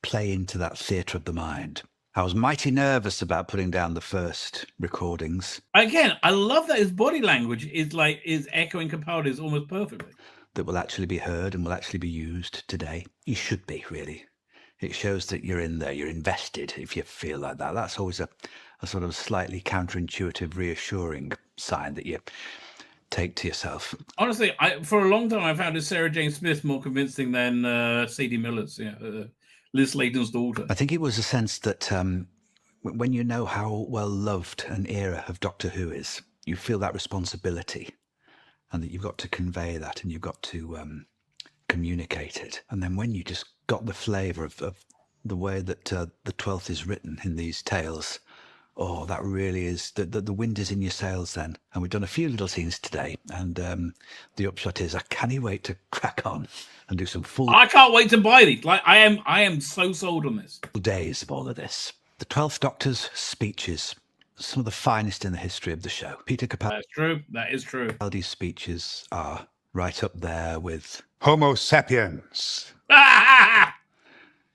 play into that theatre of the mind. I was mighty nervous about putting down the first recordings. Again, I love that his body language is echoing Capaldi's almost perfectly. That will actually be heard and will actually be used today. You should be, really. It shows that you're in there, you're invested if you feel like that. That's always a sort of slightly counterintuitive, reassuring sign that you take to yourself. Honestly, for a long time I found Sarah Jane Smith more convincing than Sadie Miller's, Liz Sladen's daughter. I think it was a sense that when you know how well loved an era of Doctor Who is, you feel that responsibility and that you've got to convey that and you've got to communicate it. And then when you just got the flavour of the way that the 12th is written in these tales, oh, that really is, the wind is in your sails then. And we've done a few little scenes today, and the upshot is I can't wait to crack on and do some full... I can't wait to buy these. Like, I am so sold on this. ...days of all of this. The 12th Doctor's speeches, some of the finest in the history of the show. Peter Capaldi... That's true. That is true. Capaldi's speeches are right up there with... Homo sapiens.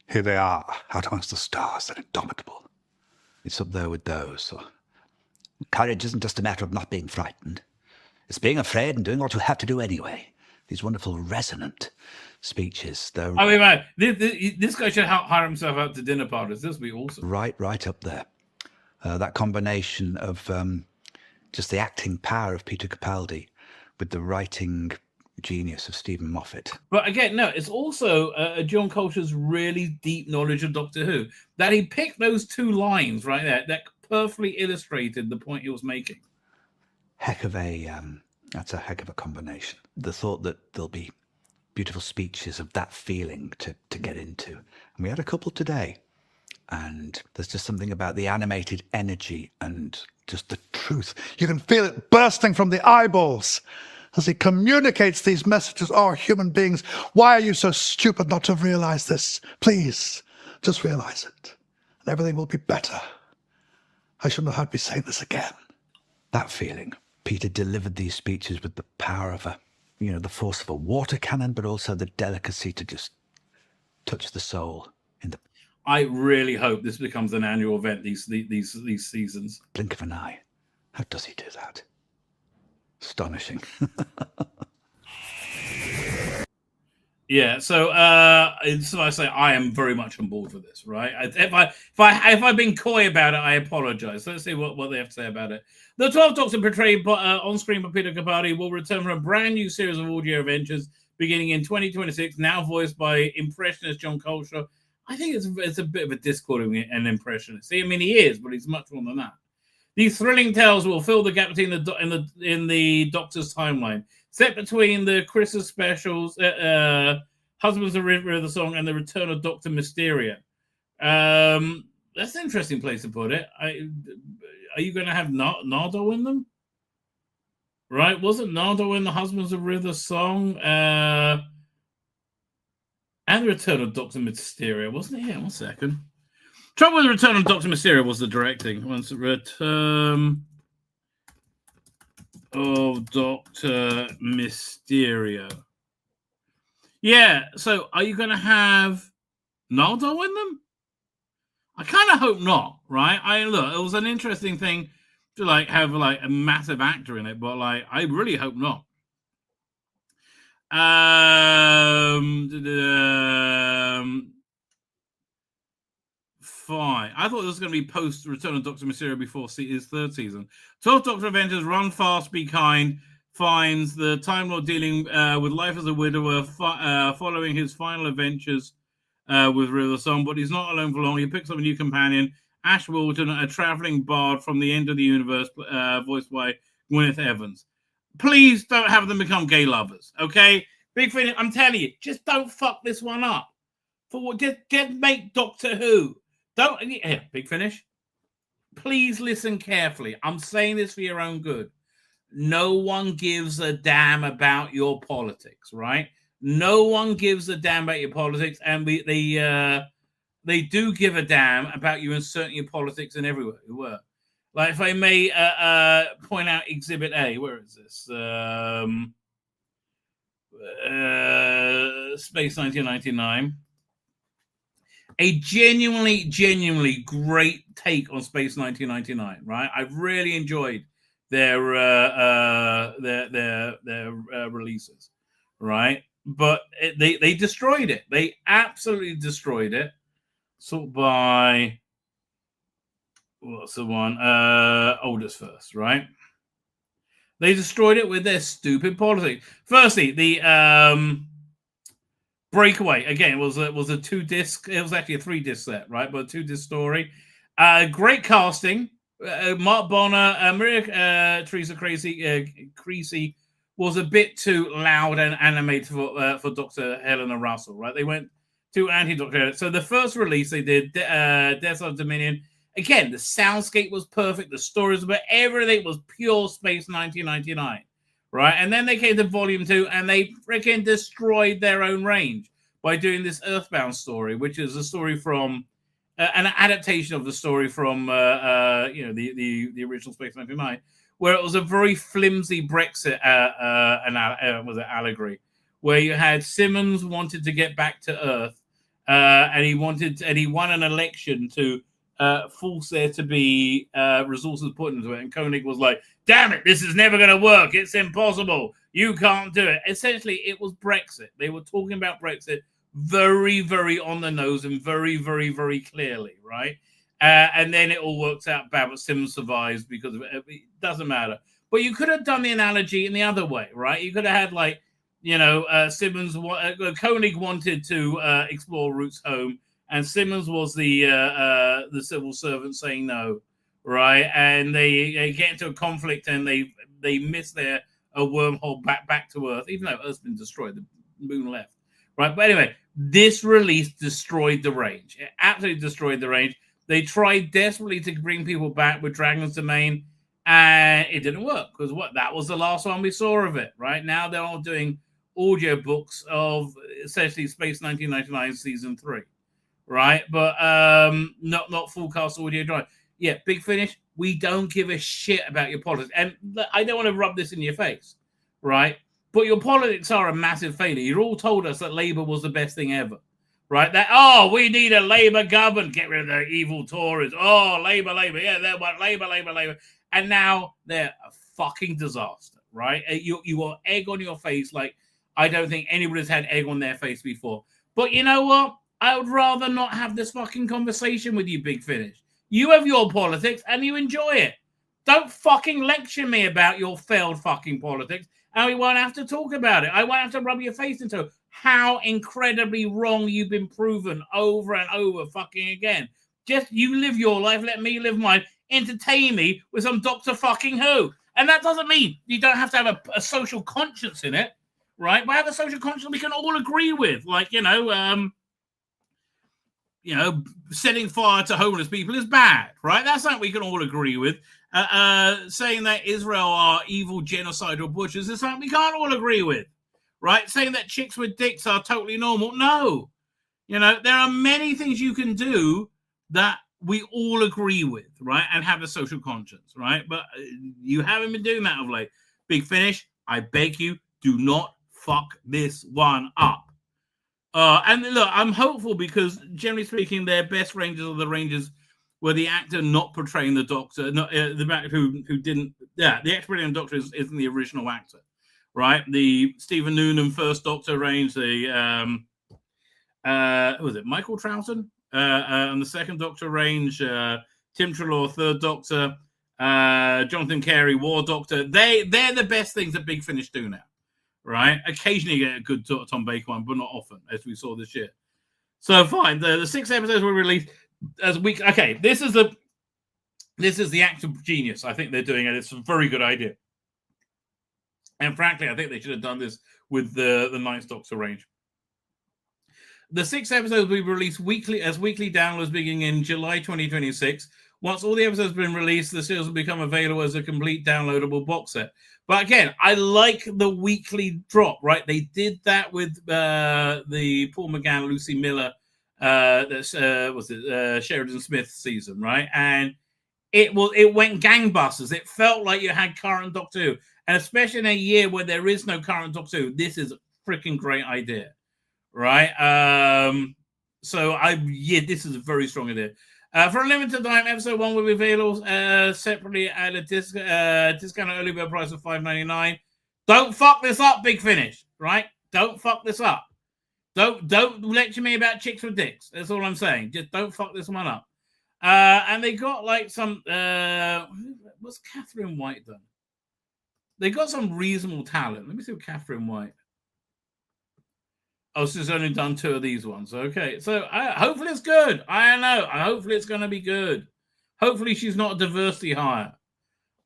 Here they are, out amongst the stars, they're indomitable. It's up there with those. So, courage isn't just a matter of not being frightened. It's being afraid and doing what you have to do anyway. These wonderful resonant speeches. I mean, man, this guy should hire himself out to dinner parties. This would be awesome. Right up there. That combination of just the acting power of Peter Capaldi with the writing genius of Stephen Moffat. But again, no, it's also John Coltrane's really deep knowledge of Doctor Who that he picked those two lines right there that perfectly illustrated the point he was making. That's a heck of a combination. The thought that there'll be beautiful speeches of that feeling to get into. And we had a couple today. And there's just something about the animated energy and just the truth. You can feel it bursting from the eyeballs as he communicates these messages. Oh, human beings, why are you so stupid not to have realized this? Please, just realize it. And everything will be better. I shouldn't have had to be saying this again. That feeling. Peter delivered these speeches with the power of the force of a water cannon, but also the delicacy to just touch the soul in the I really hope this becomes an annual event, these seasons. blink of an eye. How does he do that? Astonishing. Yeah, so I say I am very much on board for this, right? If I've been coy about it, I apologize. Let's see what they have to say about it. The 12th Doctor, portrayed on screen by Peter Capaldi, will return for a brand new series of audio adventures beginning in 2026. Now voiced by impressionist John Coltrane. I think it's a bit of a discord of an impressionist. See, I mean, he is, but he's much more than that. These thrilling tales will fill the gap between in the Doctor's timeline, set between the Christmas specials, Husbands of River of the Song, and the return of Dr. Mysterio. That's an interesting place to put it. Are you going to have Nardo in them? Right? Wasn't Nardo in the Husbands of River Song? And the return of Dr. Mysterio, wasn't it? Yeah, 1 second. Trouble with the return of Dr. Mysterio was the directing. Once the return of Dr. Mysterio. Yeah, so are you going to have Naldo in them? I kind of hope not, right? Look, it was an interesting thing to have a massive actor in it, but I really hope not. Fine. I thought it was going to be post Return of Dr. Mysterio before his third season. 12th Doctor Adventures, Run Fast, Be Kind, finds the Time Lord dealing with life as a widower, following his final adventures with River Song, but he's not alone for long. He picks up a new companion, Ash Wilton, a traveling bard from the end of the universe, voiced by Gwyneth Evans. Please don't have them become gay lovers, okay? Big Finish, I'm telling you, just don't fuck this one up. For what? Just make Doctor Who. Don't. Here, Big Finish. Please listen carefully. I'm saying this for your own good. No one gives a damn about your politics, right? No one gives a damn about your politics, and they do give a damn about you inserting your politics in everywhere you work. Like, if I may point out Exhibit A, where is this? Space 1999. A genuinely great take on Space 1999, right? I've really enjoyed their releases, right? But they destroyed it. They absolutely destroyed it. Sort by what's the one? Oldest First, right? They destroyed it with their stupid politics. Firstly, the Breakaway, again, was a 2-disc. It was actually a 3-disc set, right? But a 2-disc story. Great casting. Mark Bonner, Maria Teresa Creasy was a bit too loud and animated for Dr. Helena Russell, right? They went to anti-Dr. So the first release they did, Death of Dominion. Again, the soundscape was perfect. The stories, but everything was pure Space 1999. Right, and then they came to Volume 2, and they freaking destroyed their own range by doing this Earthbound story, which is a story from an adaptation of the story from the original Space 99, where it was a very flimsy Brexit allegory, where you had Simmons wanted to get back to Earth, and he won an election to force there to be resources put into it, and Koenig was like, damn it, this is never going to work. It's impossible. You can't do it. Essentially, it was Brexit. They were talking about Brexit very, very on the nose and very, very, very clearly, right? And then it all works out bad, but Simmons survives because of it. It doesn't matter. But you could have done the analogy in the other way, right? You could have had, like, Simmons, Koenig wanted to explore Root's home, and Simmons was the civil servant saying no, right? And they get into a conflict, and they miss a wormhole back to Earth, even though Earth's been destroyed, the moon left, right? But anyway, this release destroyed the range. It absolutely destroyed the range. They tried desperately to bring people back with Dragon's Domain, and it didn't work because that was the last one we saw of it. Right now, they're all doing audio books of essentially Space 1999 season 3, right? But not full cast audio drama. Yeah, Big Finish. We don't give a shit about your politics, and I don't want to rub this in your face, right? But your politics are a massive failure. You all told us that Labour was the best thing ever. Right? We need a Labour government. Get rid of the evil Tories. Oh, Labour. Yeah, they're what? Labour. And now they're a fucking disaster, right? You got egg on your face like I don't think anybody's had egg on their face before. But you know what? I would rather not have this fucking conversation with you, Big Finish. You have your politics and you enjoy it. Don't fucking lecture me about your failed fucking politics, and we won't have to talk about it. I won't have to rub your face into how incredibly wrong you've been proven over and over fucking again. Just you live your life, let me live mine. Entertain me with some Doctor fucking Who. And that doesn't mean you don't have to have a social conscience in it, right? But have a social conscience we can all agree with. Like, setting fire to homeless people is bad, right? That's something we can all agree with. Saying that Israel are evil genocidal butchers is something we can't all agree with. Right? Saying that chicks with dicks are totally normal. No. There are many things you can do that we all agree with, right? And have a social conscience, right? But you haven't been doing that of late. Big Finish, I beg you, do not fuck this one up. And look, I'm hopeful because generally speaking, their best Rangers are the Rangers where the actor not portraying the Doctor, not the actor who didn't. Yeah, the actor portraying the Doctor isn't the original actor. Right, the Stephen Noonan first Doctor range, the who was it, Michael Troughton, and the second Doctor range, Tim Treloar third Doctor, Jonathan Carey War Doctor. They're the best things that Big Finish do now, right? Occasionally get a good Tom Baker one, but not often, as we saw this year. So fine, the 6 episodes were released as a week. Okay, this is the act of genius. I think they're doing it. It's a very good idea. And frankly, I think they should have done this with the Ninth Doctor range. The 6 episodes will be released weekly as weekly downloads beginning in July 2026. Once all the episodes have been released, the series will become available as a complete downloadable box set. But again, I like the weekly drop, right? They did that with the Paul McGann, Lucy Miller, Sheridan Smith season, right? And it went gangbusters. It felt like you had current Doctor Who. And especially in a year where there is no current Doctor Who, this is a freaking great idea, right? This is a very strong idea. For a limited time, episode 1 will be available separately at a discount early bird price of $5.99. Don't fuck this up, Big Finish, right? Don't fuck this up. Don't lecture me about chicks with dicks. That's all I'm saying. Just don't fuck this one up. And they got like some what's Catherine White done? They got some reasonable talent. Let me see what Catherine White. Oh, she's only done 2 of these ones. Okay, so hopefully it's good. I don't know. Hopefully it's going to be good. Hopefully she's not a diversity hire.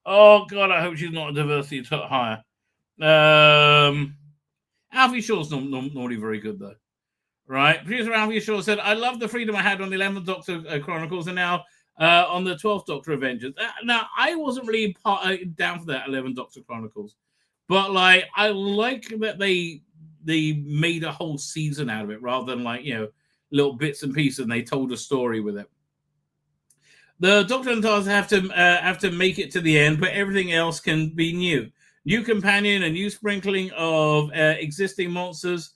Oh God, I hope she's not a diversity hire. Alfie Shaw's normally very good though. Right, producer Alfie Shaw said, "I love the freedom I had on the 11th Doctor Chronicles, and now on the 12th Doctor Avengers." Now, I wasn't really down for that 11th Doctor Chronicles, but like I like that they made a whole season out of it rather than like little bits and pieces, and they told a story with it. The Doctor and TARDIS have to make it to the end, but everything else can be new. New companion, a new sprinkling of existing monsters.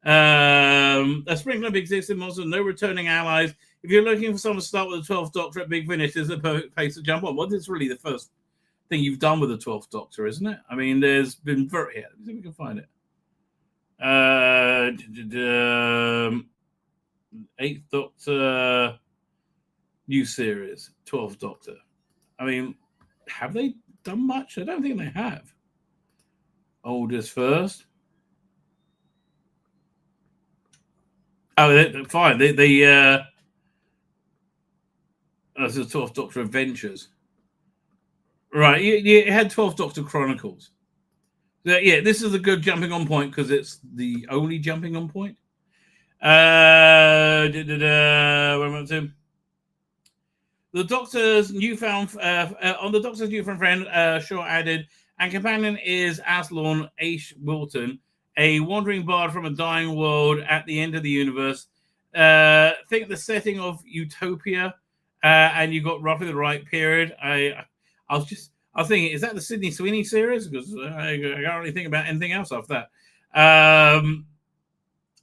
A sprinkling of existing monsters, no returning allies. If you're looking for someone to start with the 12th Doctor at Big Finish, this is a perfect place to jump on. Well, this is really the first thing you've done with the 12th Doctor, isn't it? I mean, there's been let me see if we can find it. 8th Doctor. new series, 12th Doctor. I mean, have they done much? I don't think they have. Oldest first. Oh, fine. That's the 12th Doctor Adventures. Right, you had 12th Doctor Chronicles. Yeah, this is a good jumping on point because it's the only jumping on point. Where am I up to? The Doctor's newfound on the Doctor's newfound friend, Shaw added, and companion is Aslan H. Wilton, a wandering bard from a dying world at the end of the universe. Think the setting of Utopia, and you got roughly the right period. I was thinking, is that the Sydney Sweeney series? Because I can't really think about anything else after that.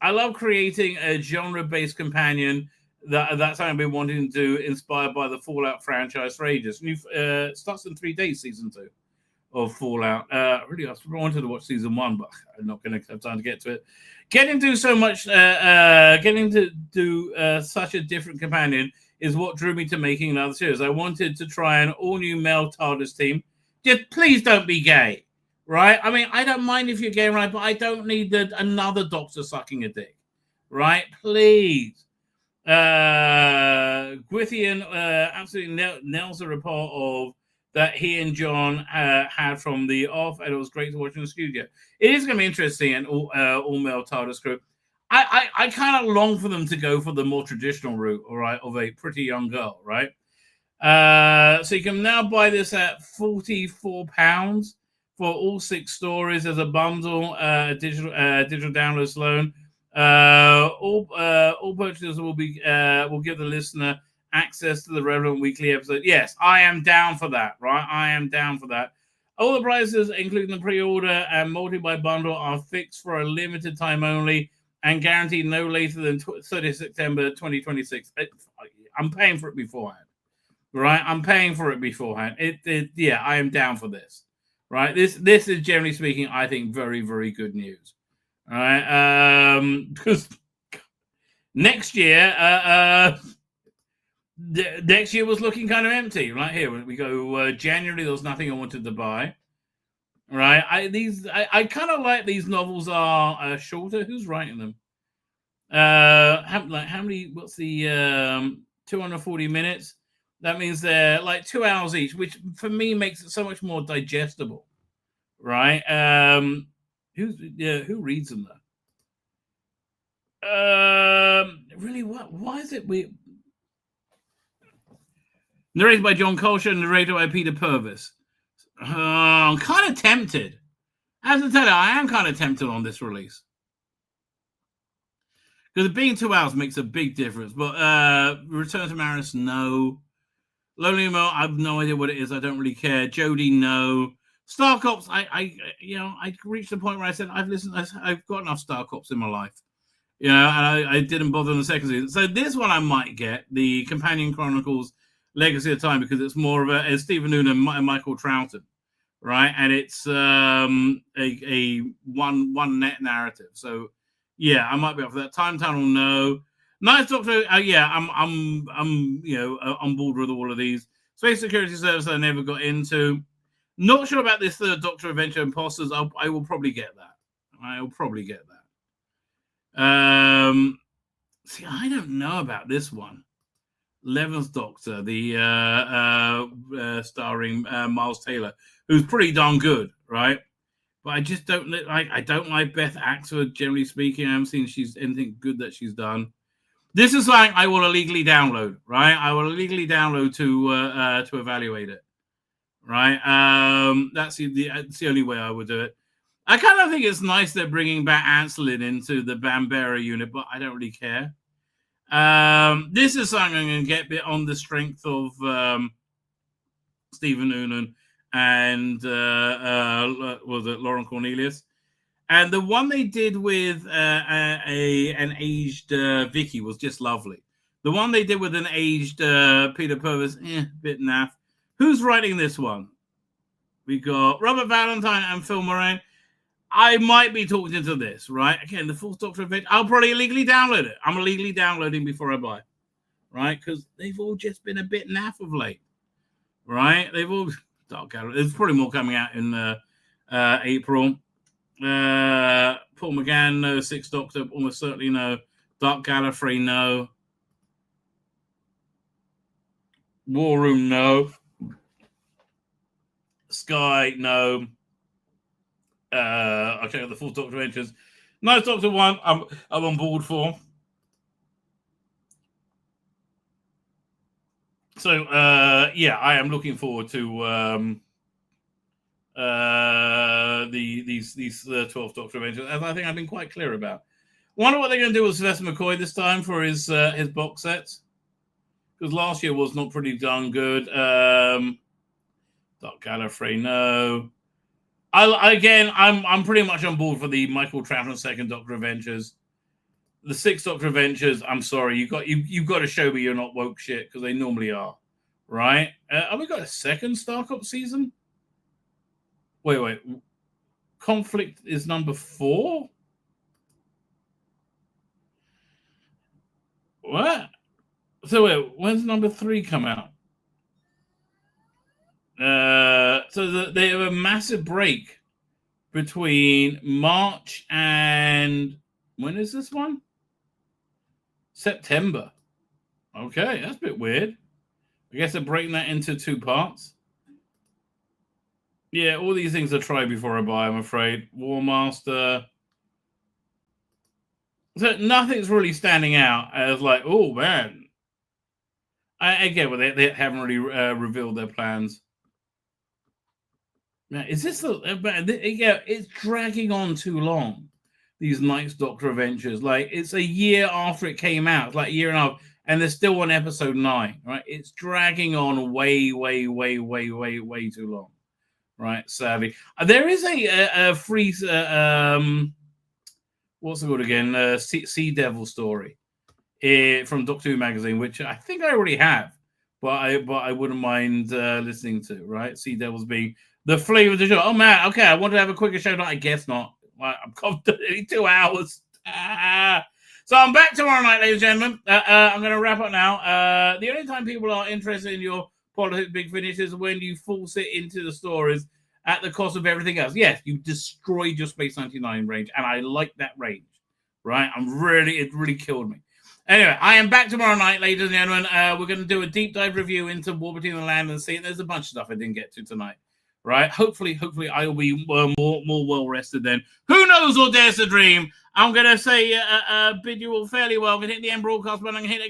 I love creating a genre-based companion. That's something I've been wanting to do, inspired by the Fallout franchise for ages. Starts in 3 days, season 2 of Fallout. Really, I wanted to watch season 1, but I'm not going to have time to get to it. Getting to do such a different companion is what drew me to making another series. I wanted to try an all-new male TARDIS team. Just please don't be gay, right? I mean, I don't mind if you're gay, right? But I don't need another Doctor sucking a dick, right? Please. Gwithian absolutely nails the report of that he and John had from the off, and it was great to watch in the studio. It is going to be interesting, an all-male TARDIS crew. I kind of long for them to go for the more traditional route, all right, of a pretty young girl, right? So you can now buy this at £44 for all 6 stories as a bundle, digital downloads alone. All purchases will give the listener access to the relevant weekly episode. Yes, I am down for that, right? I am down for that. All the prices, including the pre-order and multi-buy bundle, are fixed for a limited time only and guaranteed no later than 30 September 2026. I'm paying for it beforehand, right? I'm paying for it beforehand. Yeah, I am down for this, right? This is, generally speaking, I think, very, very good news. All right, because next year was looking kind of empty. Right here, when we go January, there was nothing I wanted to buy. Right, I kind of like these novels are shorter. Who's writing them? How many? What's the 240 minutes? That means they're like 2 hours each, which for me makes it so much more digestible. Right. Who reads them though? Really, why is it we narrated by John Colcher and narrated by Peter Purvis? I'm kind of tempted. I have to tell you, I am kind of tempted on this release because being 2 hours makes a big difference. But Return to Maris, no. Lonely Mo, I have no idea what it is. I don't really care. Jodie, no. Star Cops, I reached the point where I said I've got enough Star Cops in my life, and I didn't bother in the second season. So this one I might get, the Companion Chronicles Legacy of Time, because it's more of a Stephen Noonan and Michael Troughton, right? And it's a one net narrative. So yeah, I might be up for that. Time Tunnel, no. Nice Doctor, yeah, I'm on board with all of these. Space Security Service I never got into. Not sure about this Third Doctor Adventure Imposters. I will probably get that. I will probably get that. See, I don't know about this one. 11th Doctor, the starring Miles Taylor, who's pretty darn good, right? But I just don't like. I don't like Beth Axford. Generally speaking, I haven't seen anything good that she's done. This is something I will illegally download, right? I will illegally download to evaluate it, right? That's the only way I would do it. I kind of think it's nice they're bringing back Anselin into the Bambera unit, but I don't really care. This is something I'm going to get a bit on the strength of Stephen Noonan and was it Lauren Cornelius? And the one they did with an aged Vicky was just lovely. The one they did with an aged Peter Purvis, bit naff. Who's writing this one? We got Robert Valentine and Phil Moran. I might be talking into this, right? Again, the Fourth Doctor Adventure. I'll probably illegally download it. I'm illegally downloading before I buy. right? Because they've all just been a bit naff of late, right? They've all Dark Gala. There's probably more coming out in April. Paul McGann, no. Sixth Doctor, almost certainly no. Dark Gallifrey, no. War Room, no. Sky, no. I check out the Fourth Doctor Adventures. Ninth Doctor 1, I'm on board for. So yeah, I am looking forward to these 12th Doctor Adventures, as I think I've been quite clear about. Wonder what they're going to do with Sylvester McCoy this time for his box sets, because last year was not pretty darn good. Dark Gallifrey, no. I'm pretty much on board for the Michael Trafford Second Doctor Adventures. The Sixth Doctor Adventures, I'm sorry, you've got to show me you're not woke shit, because they normally are, right? Have we got a second Starcop season? Wait. Conflict is number 4? What? So wait, when's number 3 come out? So they have a massive break between March and when is this one? September. Okay, that's a bit weird. I guess they're breaking that into 2 parts. Yeah, all these things I try before I buy, I'm afraid. War Master. So nothing's really standing out as like, oh man. I get what they haven't really revealed their plans. Now, is this it's dragging on too long. These Ninth Doctor Adventures, like it's a year after it came out, it's like a year and a half, and they're still on episode 9, right? It's dragging on way too long, right? Sadly, there is a free what's it called again? Sea Devil story from Doctor Who magazine, which I think I already have, but I wouldn't mind listening to. Right, Sea Devils being the flavor of the show. Oh man, okay, I want to have a quicker show. I guess not. I'm confident 2 hours. So I'm back tomorrow night, ladies and gentlemen. I'm going to wrap up now. The only time people are interested in your politics big finish is when you force it into the stories at the cost of everything else. Yes, you destroyed your Space 99 range, and I like that range. Right? It really killed me. Anyway, I am back tomorrow night, ladies and gentlemen. We're going to do a deep dive review into War Between the Land and Sea. There's a bunch of stuff I didn't get to tonight. Right? Hopefully I'll be more well rested then. Who knows or dares to dream? I'm going to say bid you all fairly well. I'm going to hit the end broadcast button. I'm going to hit it again.